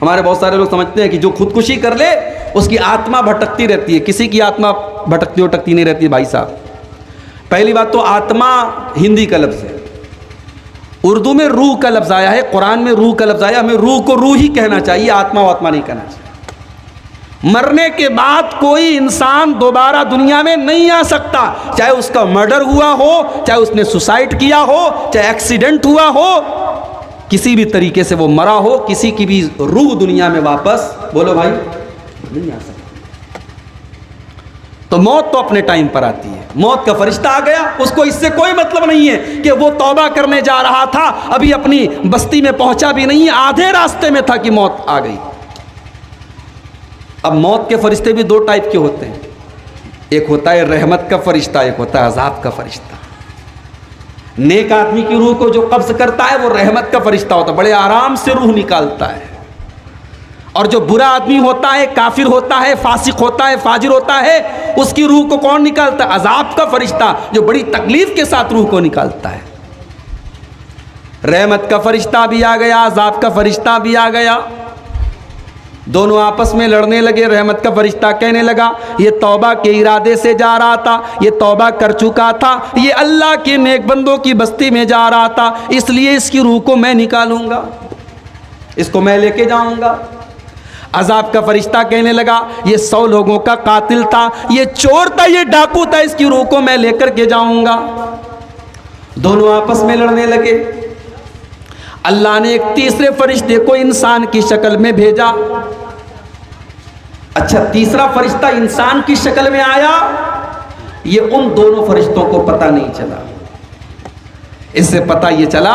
हमारे बहुत सारे लोग समझते हैं कि जो खुदकुशी कर ले उसकी आत्मा भटकती रहती है। किसी की आत्मा भटकती भटकती नहीं रहती भाई साहब। पहली बात तो आत्मा हिंदी का लफ्ज़ है, उर्दू में रूह का लफ्ज़ आया है, कुरान में रूह का लफ्ज़ आया। हमें रूह को रूह ही कहना चाहिए, आत्मा वात्मा नहीं कहना चाहिए। मरने के बाद कोई इंसान दोबारा दुनिया में नहीं आ सकता, चाहे उसका मर्डर हुआ हो, चाहे उसने सुसाइड किया हो, चाहे एक्सीडेंट हुआ हो, किसी भी तरीके से वो मरा हो, किसी की भी रूह दुनिया में वापस, बोलो भाई, नहीं आ सकती। तो मौत तो अपने टाइम पर आती है। मौत का फरिश्ता आ गया, उसको इससे कोई मतलब नहीं है कि वो तौबा करने जा रहा था, अभी अपनी बस्ती में पहुंचा भी नहीं, आधे रास्ते में था कि मौत आ गई। अब मौत के फरिश्ते भी 2 टाइप के होते हैं, एक होता है रहमत का फरिश्ता, एक होता है अजाब का फरिश्ता। नेक आदमी की रूह को जो कब्ज करता है वो रहमत का फरिश्ता होता है, बड़े आराम से रूह निकालता है। और जो बुरा आदमी होता है, काफिर होता है, फासिक होता है, फाजिर होता है, उसकी रूह को कौन निकालता है? अजाब का फरिश्ता, जो बड़ी तकलीफ के साथ रूह को निकालता है। रहमत का फरिश्ता भी आ गया, अजाब का फरिश्ता भी आ गया, दोनों आपस में लड़ने लगे। रहमत का फरिश्ता कहने लगा ये तौबा के इरादे से जा रहा था, ये तौबा कर चुका था, ये अल्लाह के नेक बंदों की बस्ती में जा रहा था, इसलिए इसकी रूह को मैं निकालूंगा, इसको मैं लेके जाऊंगा। अजाब का फरिश्ता कहने लगा ये 100 लोगों का कातिल था, ये चोर था, ये डाकू था, इसकी रूह को मैं लेकर के जाऊंगा। दोनों आपस में लड़ने लगे। अल्लाह ने एक तीसरे फरिश्ते को इंसान की शक्ल में भेजा। अच्छा, तीसरा फरिश्ता इंसान की शक्ल में आया, ये उन दोनों फरिश्तों को पता नहीं चला। इससे पता ये चला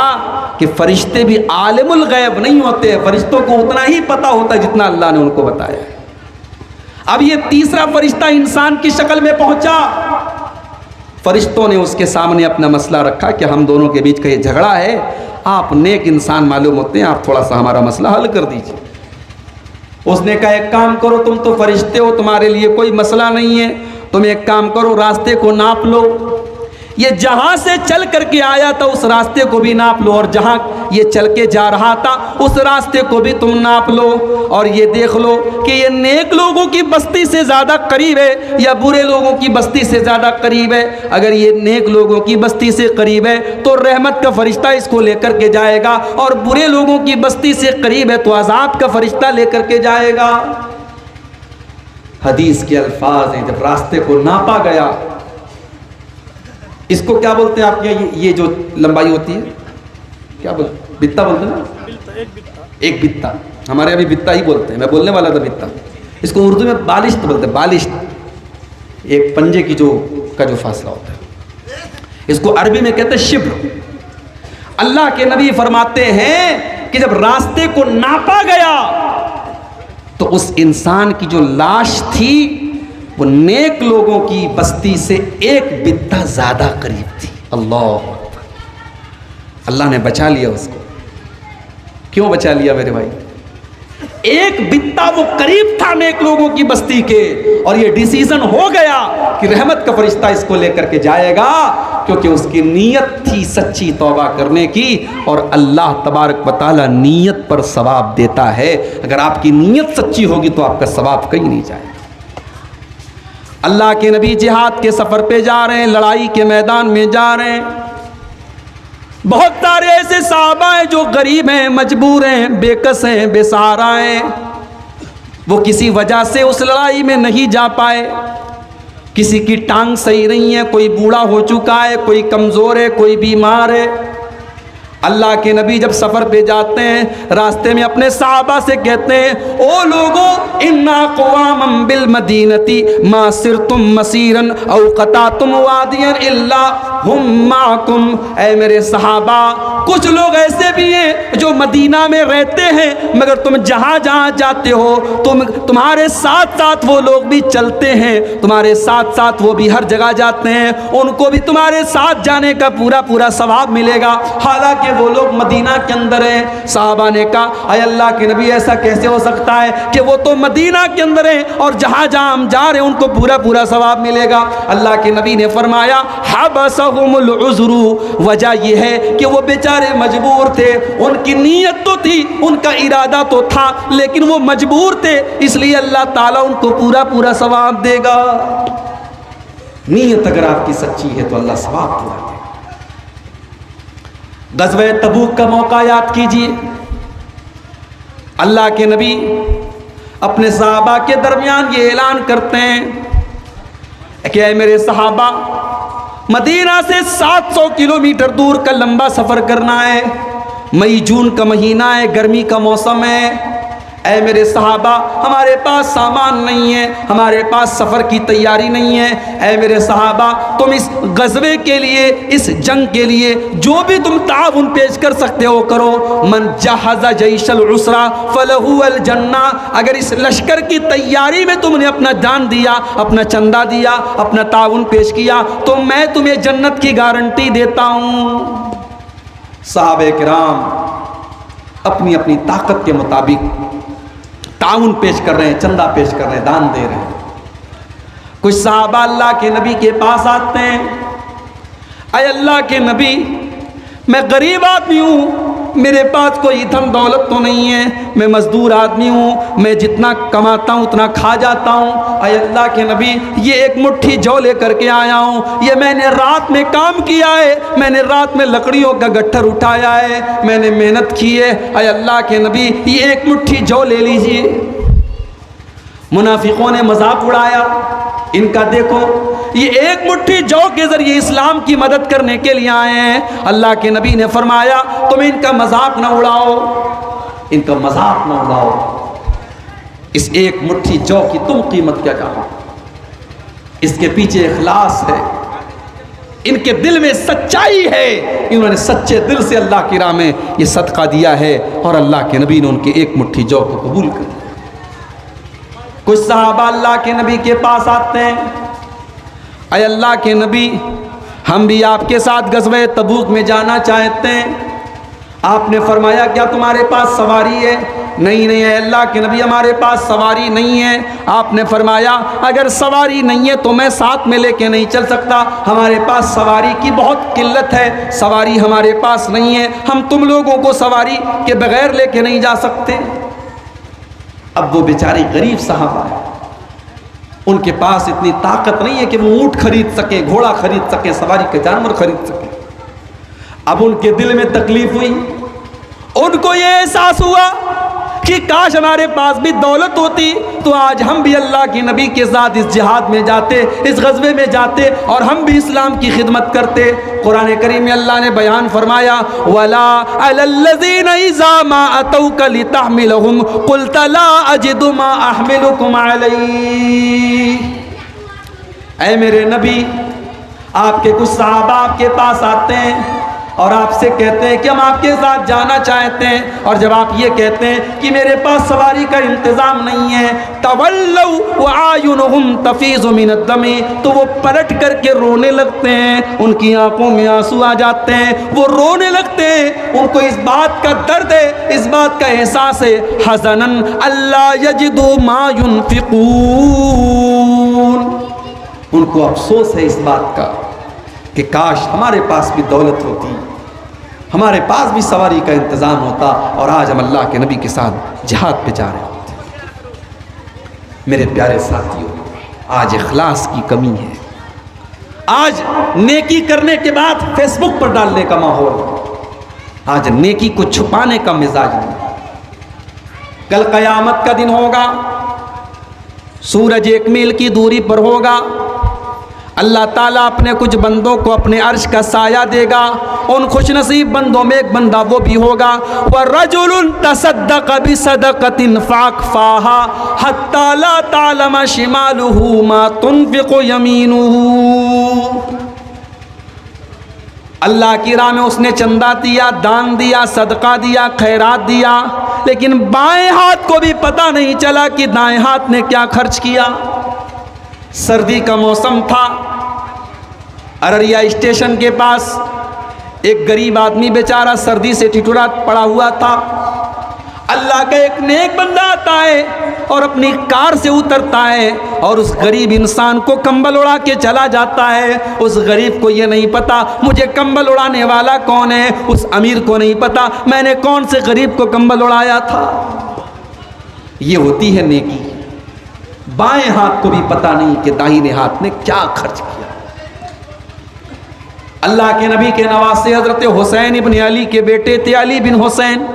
कि फरिश्ते भी आलिमुल गैब नहीं होते हैं, फरिश्तों को उतना ही पता होता है जितना अल्लाह ने उनको बताया। अब ये तीसरा फरिश्ता इंसान की शक्ल में पहुंचा, फरिश्तों ने उसके सामने अपना मसला रखा कि हम दोनों के बीच का ये झगड़ा है, आप नेक इंसान मालूम होते हैं, आप थोड़ा सा हमारा मसला हल कर दीजिए। उसने कहा एक काम करो, तुम तो फरिश्ते हो, तुम्हारे लिए कोई मसला नहीं है, तुम एक काम करो, रास्ते को नाप लो। ये जहां से चल करके आया था उस रास्ते को भी नाप लो, और जहां ये चल के जा रहा था उस रास्ते को भी तुम नाप लो, और ये देख लो कि ये नेक लोगों की बस्ती से ज़्यादा करीब है या बुरे लोगों की बस्ती से ज़्यादा करीब है। अगर ये नेक लोगों की बस्ती से करीब है तो रहमत का फरिश्ता इसको लेकर के जाएगा, और बुरे लोगों की बस्ती से करीब है तो अज़ाब का फरिश्ता लेकर के जाएगा। हदीस के अल्फाज हैं, जब रास्ते को नापा गया, इसको क्या बोलते हैं आपके ये जो लंबाई होती है, क्या बोलते, बित्ता बोलते हैं ना, एक बित्ता, हमारे अभी बित्ता ही बोलते हैं, मैं बोलने वाला था बित्ता, इसको उर्दू में बालिश्त बोलते हैं, बालिश्त, एक पंजे की जो फासला होता है, इसको अरबी में कहते हैं शिब्र। अल्लाह के नबी फरमाते हैं कि जब रास्ते को नापा गया तो उस इंसान की जो लाश थी वो नेक लोगों की बस्ती से एक बित्ता ज्यादा करीब थी। अल्लाह, अल्लाह ने बचा लिया उसको। क्यों बचा लिया मेरे भाई? एक बित्ता वो करीब था नेक लोगों की बस्ती के, और ये डिसीजन हो गया कि रहमत का फरिश्ता इसको लेकर के जाएगा, क्योंकि उसकी नीयत थी सच्ची तौबा करने की, और अल्लाह तबारक व तआला नीयत पर सवाब देता है। अगर आपकी नीयत सच्ची होगी तो आपका सवाब कहीं नहीं जाएगा। अल्लाह के नबी जिहाद के सफ़र पे जा रहे हैं, लड़ाई के मैदान में जा रहे हैं। बहुत सारे ऐसे सहाबा हैं जो गरीब हैं, मजबूर हैं, बेकस हैं, बेसहारा हैं, वो किसी वजह से उस लड़ाई में नहीं जा पाए। किसी की टांग सही नहीं है, कोई बूढ़ा हो चुका है, कोई कमज़ोर है, कोई बीमार है। अल्लाह के नबी जब सफ़र पे जाते हैं, रास्ते में अपने सहाबा से कहते हैं, ओ लोगों, इन्ना क़वामम बिल मदीनती मा सिरतुम मसीरन औ क़तातुम वादियन इल्ला हुम माकुम। ऐ मेरे सहाबा, कुछ लोग ऐसे भी हैं जो मदीना में रहते हैं, मगर तुम जहाँ जहाँ जाते हो तुम्हारे साथ साथ वो लोग भी चलते हैं, तुम्हारे साथ साथ वो भी हर जगह जाते हैं, उनको भी तुम्हारे साथ जाने का पूरा पूरा सवाब मिलेगा, हालांकि वो लोग मदीना के अंदर हैं। साहबा ने कहा, अय अल्लाह के नबी, ऐसा कैसे हो सकता है कि वो तो मदीना के अंदर हैं और जहाँ जहाँ हम जा रहे हैं उनको पूरा पूरा सवाब मिलेगा। अल्लाह के नबी ने फरमाया, हबसहुमुल उज़्रु, वजह यह है कि वो बेचारे मजबूर थे, उनकी नीयत तो थी, उनका इरादा तो था, लेकिन वो मजबूर थे, इसलिए अल्लाह ताला उनको पूरा पूरा सवाब देगा। नीयत अगर आपकी सच्ची है तो अल्लाह सवाब पूरा देगा। ग़ज़वे तबूक का मौका याद कीजिए। अल्लाह के नबी अपने सहाबा के दरमियान ये ऐलान करते हैं कि ऐ मेरे सहाबा, मदीना से 700 किलोमीटर दूर का लंबा सफ़र करना है, मई जून का महीना है, गर्मी का मौसम है। ऐ मेरे सहाबा, हमारे पास सामान नहीं है, हमारे पास सफ़र की तैयारी नहीं है। ऐ मेरे सहाबा, तुम इस गज़वे के लिए, इस जंग के लिए जो भी तुम ताउन पेश कर सकते हो करो। मन जहज़ जैशल उसरा फलहु अल जन्ना। अगर इस लश्कर की तैयारी में तुमने अपना जान दिया, अपना चंदा दिया, अपना ताउन पेश किया, तो मैं तुम्हें जन्नत की गारंटी देता हूँ। सहाबे किराम अपनी अपनी ताकत के मुताबिक ताउन पेश कर रहे हैं, चंदा पेश कर रहे हैं, दान दे रहे हैं। कुछ सहाबा अल्लाह के नबी के पास आते हैं, अय अल्लाह के नबी, मैं गरीब आदमी हूँ, मेरे पास कोई धन दौलत तो नहीं है, मैं मजदूर आदमी हूँ, मैं जितना कमाता हूँ उतना खा जाता हूँ। अय अल्लाह के नबी, ये एक मुट्ठी जौ लेकर के आया हूँ, ये मैंने रात में काम किया है, मैंने रात में लकड़ियों का गट्ठर उठाया है, मैंने मेहनत की है। अय अल्लाह के नबी, ये एक मुट्ठी जौ ले लीजिए। मुनाफिकों ने मजाक उड़ाया इनका, देखो ये एक मुट्ठी जौ के जरिए इस्लाम की मदद करने के लिए आए हैं। अल्लाह के नबी ने फरमाया, तुम इनका मजाक ना उड़ाओ, इनका मजाक ना उड़ाओ। इस एक मुट्ठी जौ की तुम कीमत क्या कहा? इसके पीछे इखलास है, इनके दिल में सच्चाई है, इन्होंने सच्चे दिल से अल्लाह की राह में ये सदका दिया है, और अल्लाह के नबी ने उनके एक मुट्ठी जौ को कबूल कर लिया। कुछ सहाबा अल्लाह के नबी के पास आते हैं, अय अल्लाह के नबी, हम भी आपके साथ ग़ज़वे तबूक में जाना चाहते हैं। आपने फरमाया क्या तुम्हारे पास सवारी है? नहीं नहीं है अल्लाह के नबी, हमारे पास सवारी नहीं है। आपने फरमाया अगर सवारी नहीं है तो मैं साथ में लेके नहीं चल सकता, हमारे पास सवारी की बहुत किल्लत है, सवारी हमारे पास नहीं है, हम तुम लोगों को सवारी के बगैर लेके नहीं जा सकते। अब वो बेचारे गरीब साहब आए, उनके पास इतनी ताकत नहीं है कि वो ऊँट खरीद सके, घोड़ा खरीद सके, सवारी के जानवर खरीद सके। अब उनके दिल में तकलीफ हुई, उनको ये एहसास हुआ कि काश हमारे पास भी दौलत होती तो आज हम भी अल्लाह के नबी के साथ इस जिहाद में जाते, इस गज़वे में जाते और हम भी इस्लाम की खिदमत करते। कुरान करीम में अल्लाह ने बयान फरमाया वला अलल्लज़ीना इज़ा मा अतौका लितहमिलहुम क़ुल्त ला अजिदु मा अहमिलुकुम अलैहि। ऐ मेरे नबी, आपके कुछ सहाबा आपके पास आते हैं और आपसे कहते हैं कि हम आपके साथ जाना चाहते हैं, और जब आप ये कहते हैं कि मेरे पास सवारी का इंतज़ाम नहीं है, तवल्लौ व आयुनुहुम तफीज़ु मिनद्दमी, तो वो पलट करके रोने लगते हैं, उनकी आंखों में आंसू आ जाते हैं, वो रोने लगते हैं। उनको इस बात का दर्द है, इस बात का एहसास है, हज़नन अल्ला यजिदु मा युनफिकून, उनको अफसोस है इस बात का कि काश हमारे पास भी दौलत होती, हमारे पास भी सवारी का इंतज़ाम होता और आज हम अल्लाह के नबी के साथ जिहाद पे जा रहे होते। मेरे प्यारे साथियों, आज इखलास की कमी है, आज नेकी करने के बाद फेसबुक पर डालने का माहौल, आज नेकी को छुपाने का मिजाज नहीं। कल क़यामत का दिन होगा, सूरज 1 मील की दूरी पर होगा, अल्लाह ताला अपने कुछ बंदों को अपने अर्श का साया देगा। उन खुशनसीब बंदों में एक बंदा वो भी होगा, व रजुलुन तसद्दक़ बिसदक़तिन फ़अख़फ़ाहा हत्ता ला तअलम शिमालुहु मा तुनफ़िक़ु यमीनुहु। अल्लाह की राह में उसने चंदा दिया, दान दिया, सदका दिया, खैरात दिया, लेकिन बाएं हाथ को भी पता नहीं चला कि दाएं हाथ ने क्या खर्च किया। सर्दी का मौसम था, अररिया स्टेशन के पास एक गरीब आदमी बेचारा सर्दी से ठिठुरा पड़ा हुआ था। अल्लाह का एक नेक बंदा आता है और अपनी कार से उतरता है और उस गरीब इंसान को कंबल उड़ा के चला जाता है। उस गरीब को ये नहीं पता मुझे कंबल उड़ाने वाला कौन है, उस अमीर को नहीं पता मैंने कौन से गरीब को कंबल उड़ाया था। ये होती है नेकी। बाएं हाथ को भी पता नहीं कि दाहिने हाथ ने क्या खर्च किया। अल्लाह के नबी के नवासे हजरत हुसैन इब्न अली के बेटे थे, अली बिन हुसैन।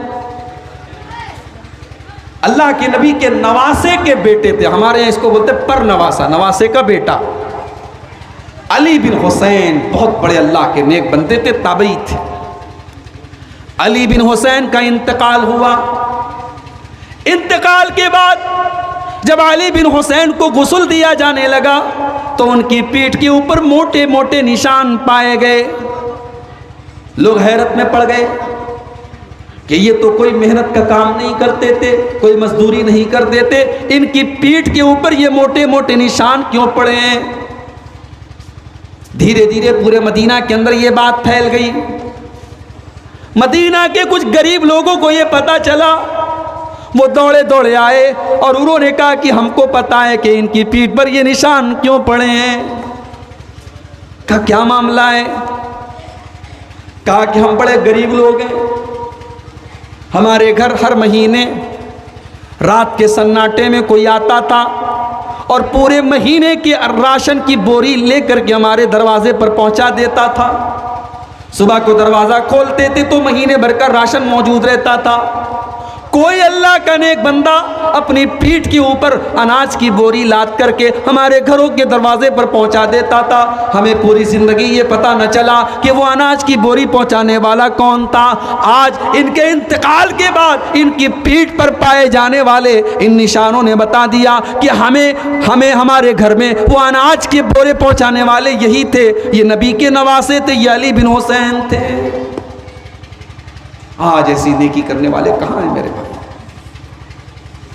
अल्लाह के नबी के नवासे के बेटे थे, हमारे यहाँ इसको बोलते पर नवासा, नवासे का बेटा अली बिन हुसैन। बहुत बड़े अल्लाह के नेक बंदे थे, ताबई थे। अली बिन हुसैन का इंतकाल हुआ। इंतकाल के बाद जब अली बिन हुसैन को गुस्ल दिया जाने लगा तो उनकी पीठ के ऊपर मोटे मोटे निशान पाए गए। लोग हैरत में पड़ गए कि ये तो कोई मेहनत का काम नहीं करते थे, कोई मजदूरी नहीं करते थे, इनकी पीठ के ऊपर ये मोटे मोटे निशान क्यों पड़े हैं। धीरे धीरे पूरे मदीना के अंदर ये बात फैल गई। मदीना के कुछ गरीब लोगों को ये पता चला, वो दौड़े दौड़े आए और उन्होंने कहा कि हमको पता है कि इनकी पीठ पर ये निशान क्यों पड़े हैं। कहा क्या मामला है। कहा कि हम बड़े गरीब लोग हैं, हमारे घर हर महीने रात के सन्नाटे में कोई आता था और पूरे महीने के राशन की बोरी लेकर के हमारे दरवाजे पर पहुंचा देता था। सुबह को दरवाज़ा खोलते थे तो महीने भर का राशन मौजूद रहता था। कोई अल्लाह का नेक बंदा अपनी पीठ के ऊपर अनाज की बोरी लाद करके हमारे घरों के दरवाजे पर पहुंचा देता था। हमें पूरी ज़िंदगी ये पता न चला कि वो अनाज की बोरी पहुंचाने वाला कौन था। आज इनके इंतकाल के बाद इनकी पीठ पर पाए जाने वाले इन निशानों ने बता दिया कि हमें हमारे घर में वो अनाज के बोरे पहुंचाने वाले यही थे, ये नबी के नवासे थे, ये अली बिन हुसैन थे। आज ऐसी नेकी करने वाले कहाँ हैं मेरे भाई।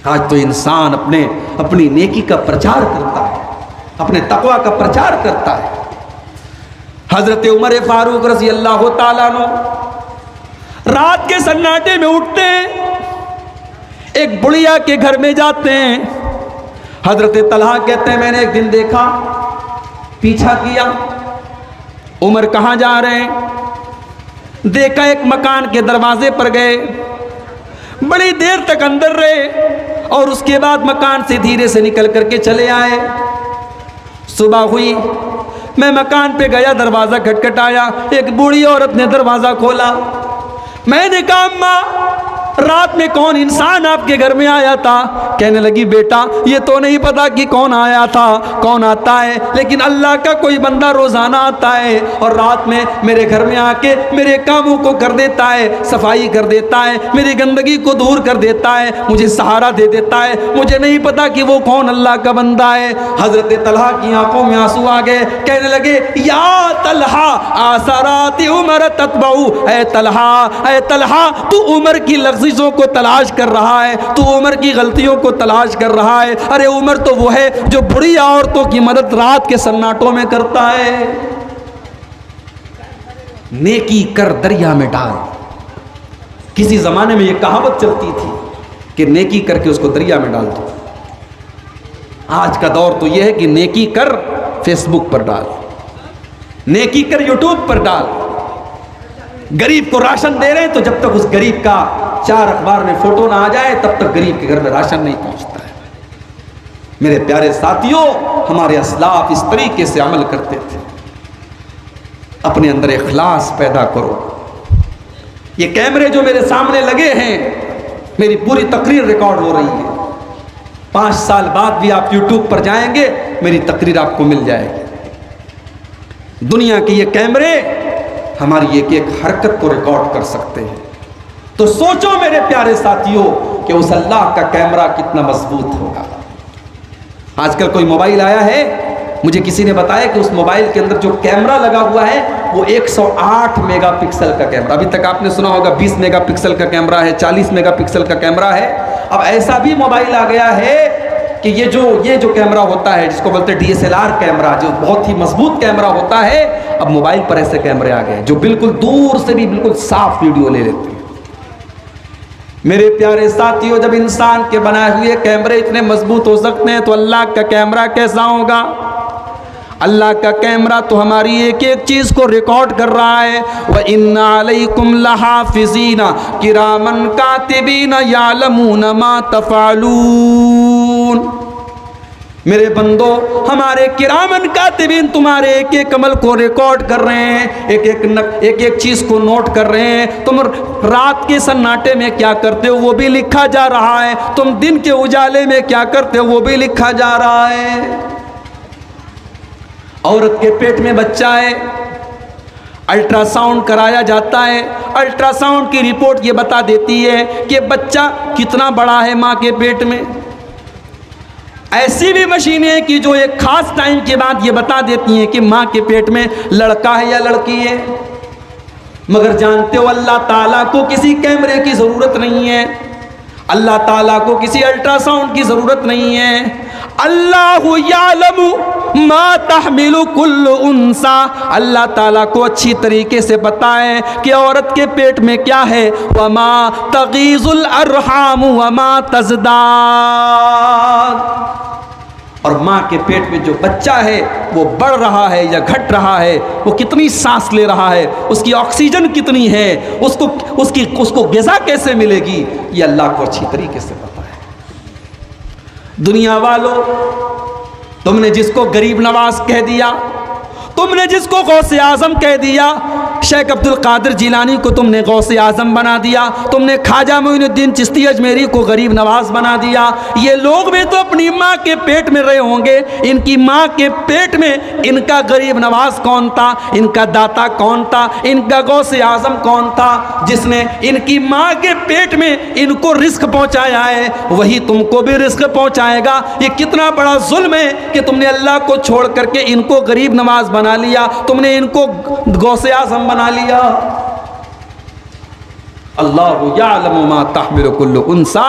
आज तो इंसान अपनी नेकी का प्रचार करता है, अपने तकवा का प्रचार करता है। हजरत उमर फारूक रज़ी अल्लाह ताला अन्हु रात के सन्नाटे में उठते हैं, एक बुढ़िया के घर में जाते हैं। हजरत तलहा कहते हैं मैंने एक दिन देखा, पीछा किया, उमर कहाँ जा रहे हैं। देखा एक मकान के दरवाजे पर गए, बड़ी देर तक अंदर रहे और उसके बाद मकान से धीरे से निकल करके चले आए। सुबह हुई, मैं मकान पे गया, दरवाज़ा खटखटाया, एक बूढ़ी औरत ने दरवाज़ा खोला। मैंने कहा अम्मा, रात में कौन इंसान आपके घर में आया था? कहने लगी बेटा ये तो नहीं पता कि कौन आया था, कौन आता है, लेकिन अल्लाह का कोई बंदा रोज़ाना आता है और रात में मेरे घर में आके मेरे कामों को कर देता है, सफाई कर देता है, मेरी गंदगी को दूर कर देता है, मुझे सहारा दे देता है। मुझे नहीं पता कि वो कौन अल्लाह का बंदा है। हज़रत तलहा की आंखों में आंसू आ गए। कहने लगे या तलहा आसराती उमर ततबऊ, ऐ तलहा तू उमर की लफ्ज़ों को तलाश कर रहा है, तू उमर की गलतियों को तलाश कर रहा है। अरे उमर तो वो है जो बुरी औरतों की मदद रात के सन्नाटों में करता है। नेकी कर दरिया में डाल। किसी जमाने में ये कहावत चलती थी कि नेकी करके उसको दरिया में डाल दो। आज का दौर तो ये है कि नेकी कर फेसबुक पर डाल, नेकी कर यूट्यूब पर डाल। गरीब को राशन दे रहे हैं तो जब तक उस गरीब का 4 अखबार में फोटो ना आ जाए तब तक गरीब के घर में राशन नहीं पहुंचता है। मेरे प्यारे साथियों, हमारे असलाफ इस तरीके से अमल करते थे। अपने अंदर इखलास पैदा करो। ये कैमरे जो मेरे सामने लगे हैं, मेरी पूरी तकरीर रिकॉर्ड हो रही है। 5 साल बाद भी आप यूट्यूब पर जाएंगे, मेरी तकरीर आपको मिल जाएगी। दुनिया के ये कैमरे हमारी एक एक हरकत को रिकॉर्ड कर सकते हैं। तो सोचो मेरे प्यारे साथियों कि उस अल्लाह का कैमरा कितना मजबूत होगा। आजकल कोई मोबाइल आया है, मुझे किसी ने बताया कि उस मोबाइल के अंदर जो कैमरा लगा हुआ है वो 108 मेगापिक्सल का कैमरा। अभी तक आपने सुना होगा 20 मेगापिक्सल का कैमरा है, 40 मेगापिक्सल का कैमरा है। अब ऐसा भी मोबाइल आ गया है कि ये जो कैमरा होता है जिसको बोलते हैं DSLR कैमरा, जो बहुत ही मजबूत कैमरा होता है, अब मोबाइल पर ऐसे कैमरे आ गए जो बिल्कुल दूर से भी बिल्कुल साफ वीडियो ले लेते हैं। मेरे प्यारे साथियों, जब इंसान के बनाए हुए कैमरे इतने मजबूत हो सकते हैं तो अल्लाह का कैमरा कैसा होगा? अल्लाह का कैमरा तो हमारी एक एक चीज़ को रिकॉर्ड कर रहा है। व इन्ना अलैकुम लहाफिज़ीना किरामन कातिबीना यालमूना मा तफ़अलून। मेरे बंदो, हमारे किरामन कातिबीन तुम्हारे एक एक अमल को रिकॉर्ड कर रहे हैं, एक एक चीज़ को नोट कर रहे हैं। तुम रात के सन्नाटे में क्या करते हो वो भी लिखा जा रहा है, तुम दिन के उजाले में क्या करते हो वो भी लिखा जा रहा है। औरत के पेट में बच्चा है, अल्ट्रासाउंड कराया जाता है। अल्ट्रासाउंड की रिपोर्ट ये बता देती है कि बच्चा कितना बड़ा है माँ के पेट में। ऐसी भी मशीनें हैं कि जो एक खास टाइम के बाद ये बता देती हैं कि माँ के पेट में लड़का है या लड़की है। मगर जानते हो अल्लाह ताला को किसी कैमरे की ज़रूरत नहीं है, अल्लाह ताला को किसी अल्ट्रासाउंड की ज़रूरत नहीं है। अल्लाहु यालमु मा तहमिलु कुल्लु उन्सा, अल्लाह ताला को अच्छी तरीके से पता है कि औरत के पेट में क्या है। वमा तगीज़ुल अरहाम वमा तज़दाद, और माँ के पेट में जो बच्चा है वो बढ़ रहा है या घट रहा है, वो कितनी सांस ले रहा है, उसकी ऑक्सीजन कितनी है, उसको ग़िज़ा कैसे मिलेगी, ये अल्लाह को अच्छी तरीके से पता है। दुनिया वालों, तुमने जिसको गरीब नवाज कह दिया, तुमने जिसको गौसे आज़म कह दिया, शेख अब्दुल कादिर जिलानी को तुमने गौसे आज़म बना दिया, तुमने ख्वाजा मोइनुद्दीन चिश्ती अजमेरी को गरीब नवाज बना दिया। ये लोग भी तो अपनी माँ के पेट में रहे होंगे। इनकी माँ के पेट में इनका गरीब नवाज कौन था, इनका दाता कौन था, इनका गौसे आज़म कौन था? जिसने इनकी माँ के पेट में इनको रिस्क पहुँचाया है वही तुमको भी रिस्क पहुँचाएगा। ये कितना बड़ा जुल्म है कि तुमने अल्लाह को छोड़ करके इनको गरीब नवाज बना लिया, तुमने इनको गौसे आज़म बना लिया। अल्लाहु यअलमु मा तहमिलु कुल्लु उन्सा,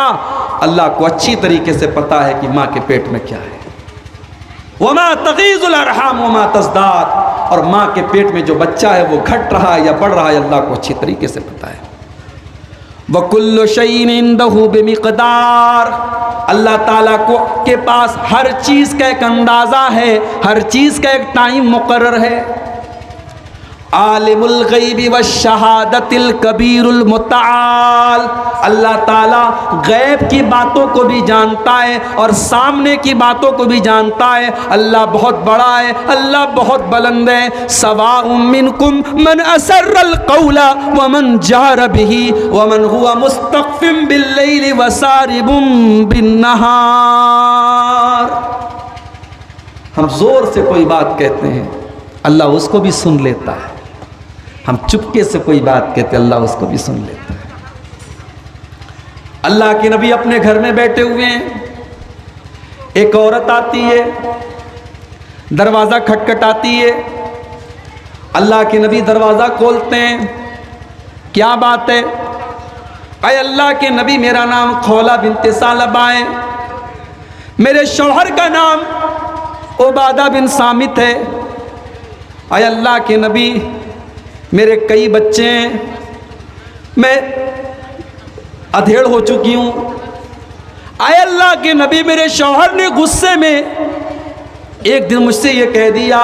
अल्लाह को अच्छी तरीके से पता है कि माँ के पेट में क्या है। वमा तगीज़ुल अरहाम वमा तज़दाद, और माँ के पेट में जो बच्चा है वो घट रहा है या बढ़ रहा है, अल्लाह को अच्छी तरीके से पता है। वकुल्लु शैइन इंदहु बिमिक़दार, अल्लाह ताला को के पास हर चीज़ का एक अंदाज़ा है, हर चीज़ का एक टाइम मुकर्रर है। आलिमुल गैबि व शहादतिल कबीरुल मुतआल, अल्लाह ताला गैब की बातों को भी जानता है और सामने की बातों को भी जानता है। अल्लाह बहुत बड़ा है, अल्लाह बहुत बुलंद है। सवाउम मिनकुम मन असर्रल कौला व मन जहर बिही व मन हुवा मुस्तख्फिम बिल्लैलि व सारिबुम बिन्नहार। हम जोर से कोई बात कहते हैं, अल्लाह उसको भी सुन लेता है। हम चुपके से कोई बात कहते, अल्लाह उसको भी सुन लेता है। अल्लाह के नबी अपने घर में बैठे हुए हैं, एक औरत आती है, दरवाज़ा खटखटाती है। अल्लाह के नबी दरवाज़ा खोलते हैं। क्या बात है? अय अल्लाह के नबी, मेरा नाम खौला बिनते सालबा है, मेरे शौहर का नाम उबादा बिन सामित है। अय अल्लाह के नबी, मेरे कई बच्चे हैं, मैं अधेड़ हो चुकी हूँ। आए अल्लाह के नबी, मेरे शौहर ने गुस्से में एक दिन मुझसे ये कह दिया,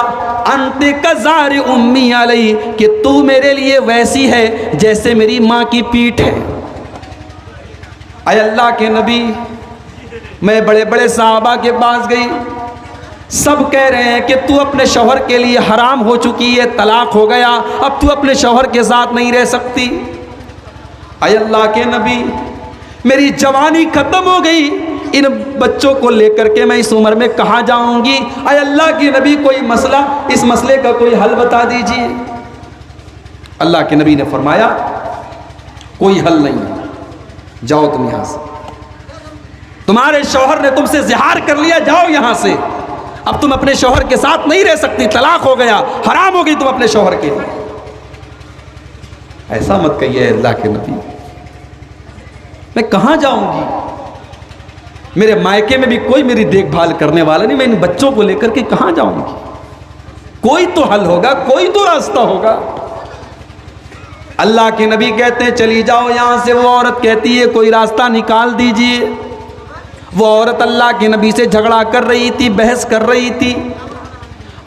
अंते कज़ार उम्मी अलई, कि तू मेरे लिए वैसी है जैसे मेरी माँ की पीठ है। आए अल्लाह के नबी, मैं बड़े बड़े साहबा के पास गई, सब कह रहे हैं कि तू अपने शौहर के लिए हराम हो चुकी है, तलाक हो गया, अब तू अपने शौहर के साथ नहीं रह सकती। अय अल्लाह के नबी, मेरी जवानी ख़त्म हो गई, इन बच्चों को लेकर के मैं इस उम्र में कहाँ जाऊंगी। अय अल्लाह के नबी, कोई मसला, इस मसले का कोई हल बता दीजिए। अल्लाह के नबी ने फरमाया, कोई हल नहीं है, जाओ तुम यहाँ से। तुम्हारे शौहर ने तुमसे ज़िहार कर लिया, जाओ यहाँ से। अब तुम अपने शौहर के साथ नहीं रह सकती, तलाक हो गया, हराम हो गई तुम अपने शौहर के लिए। ऐसा मत कहिए अल्लाह के नबी, मैं कहाँ जाऊंगी? मेरे मायके में भी कोई मेरी देखभाल करने वाला नहीं, मैं इन बच्चों को लेकर के कहाँ जाऊंगी? कोई तो हल होगा, कोई तो रास्ता होगा। अल्लाह के नबी कहते हैं चली जाओ यहाँ से। वो औरत कहती है कोई रास्ता निकाल दीजिए। वो औरत अल्लाह के नबी से झगड़ा कर रही थी, बहस कर रही थी।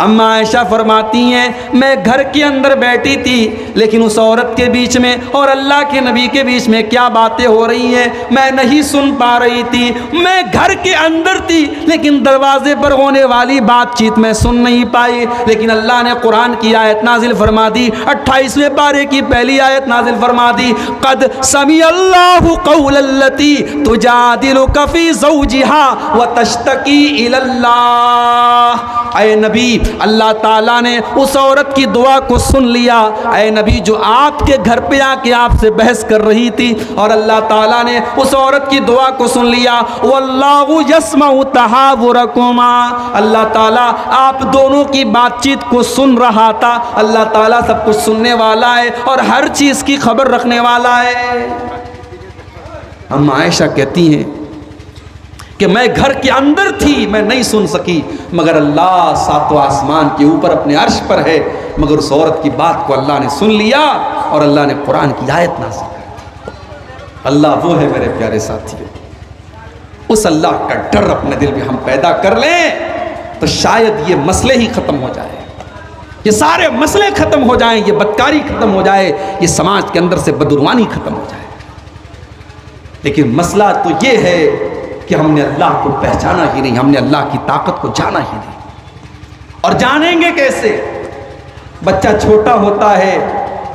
अम्मा आयशा फरमाती हैं, मैं घर के अंदर बैठी थी, लेकिन उस औरत के बीच में और अल्लाह के नबी के बीच में क्या बातें हो रही हैं मैं नहीं सुन पा रही थी। मैं घर के अंदर थी, लेकिन दरवाजे पर होने वाली बातचीत मैं सुन नहीं पाई। लेकिन अल्लाह ने कुरान की आयत नाजिल फरमा दी, 28वें पारे की पहली आयत नाजिल फरमा दी, कद समी अल्लाहु कौलल्लती तुजादिलुका फी ज़ौजिहा व तश्तकी इलल्लाह। ऐ नबी, अल्लाह ताला ने उस औरत की दुआ को सुन लिया। ऐ नबी, जो आपके घर पे आके आपसे बहस कर रही थी, और अल्लाह ताला ने उस औरत की दुआ को सुन लिया। वल्लाहु यस्मउ तहावुरकुमा, अल्लाह ताला आप दोनों की बातचीत को सुन रहा था। अल्लाह ताला सब कुछ सुनने वाला है और हर चीज़ की खबर रखने वाला है। अम्मा आयशा कहती हैं कि मैं घर के अंदर थी, मैं नहीं सुन सकी, मगर अल्लाह सातों आसमान के ऊपर अपने अर्श पर है। मगर उस औरत की बात को अल्लाह ने सुन लिया और अल्लाह ने कुरान की आयत नाज़िल कर दी। अल्लाह वो है मेरे प्यारे साथियों, उस अल्लाह का डर अपने दिल में हम पैदा कर लें तो शायद ये मसले ही ख़त्म हो जाए, ये सारे मसले ख़त्म हो जाएं, ये बदकारी ख़त्म हो जाए, ये समाज के अंदर से बदुरवानी ख़त्म हो जाए। लेकिन मसला तो ये है कि हमने अल्लाह को पहचाना ही नहीं, हमने अल्लाह की ताकत को जाना ही नहीं। और जानेंगे कैसे? बच्चा छोटा होता है,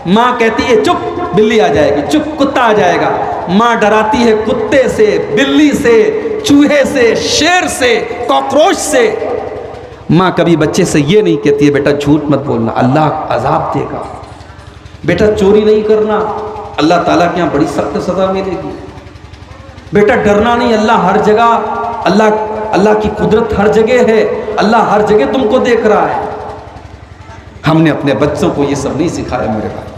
माँ कहती है चुप, बिल्ली आ जाएगी, चुप, कुत्ता आ जाएगा। माँ डराती है कुत्ते से, बिल्ली से, चूहे से, शेर से, कॉकरोच से। माँ कभी बच्चे से ये नहीं कहती है बेटा झूठ मत बोलना, अल्लाह अजाब देगा, बेटा चोरी नहीं करना, अल्लाह ताला के यहाँ बड़ी सख्त सज़ा मिलेगी, बेटा डरना नहीं, अल्लाह हर जगह, अल्लाह की कुदरत हर जगह है, अल्लाह हर जगह तुमको देख रहा है। हमने अपने बच्चों को ये सब नहीं सिखाया मेरे भाई।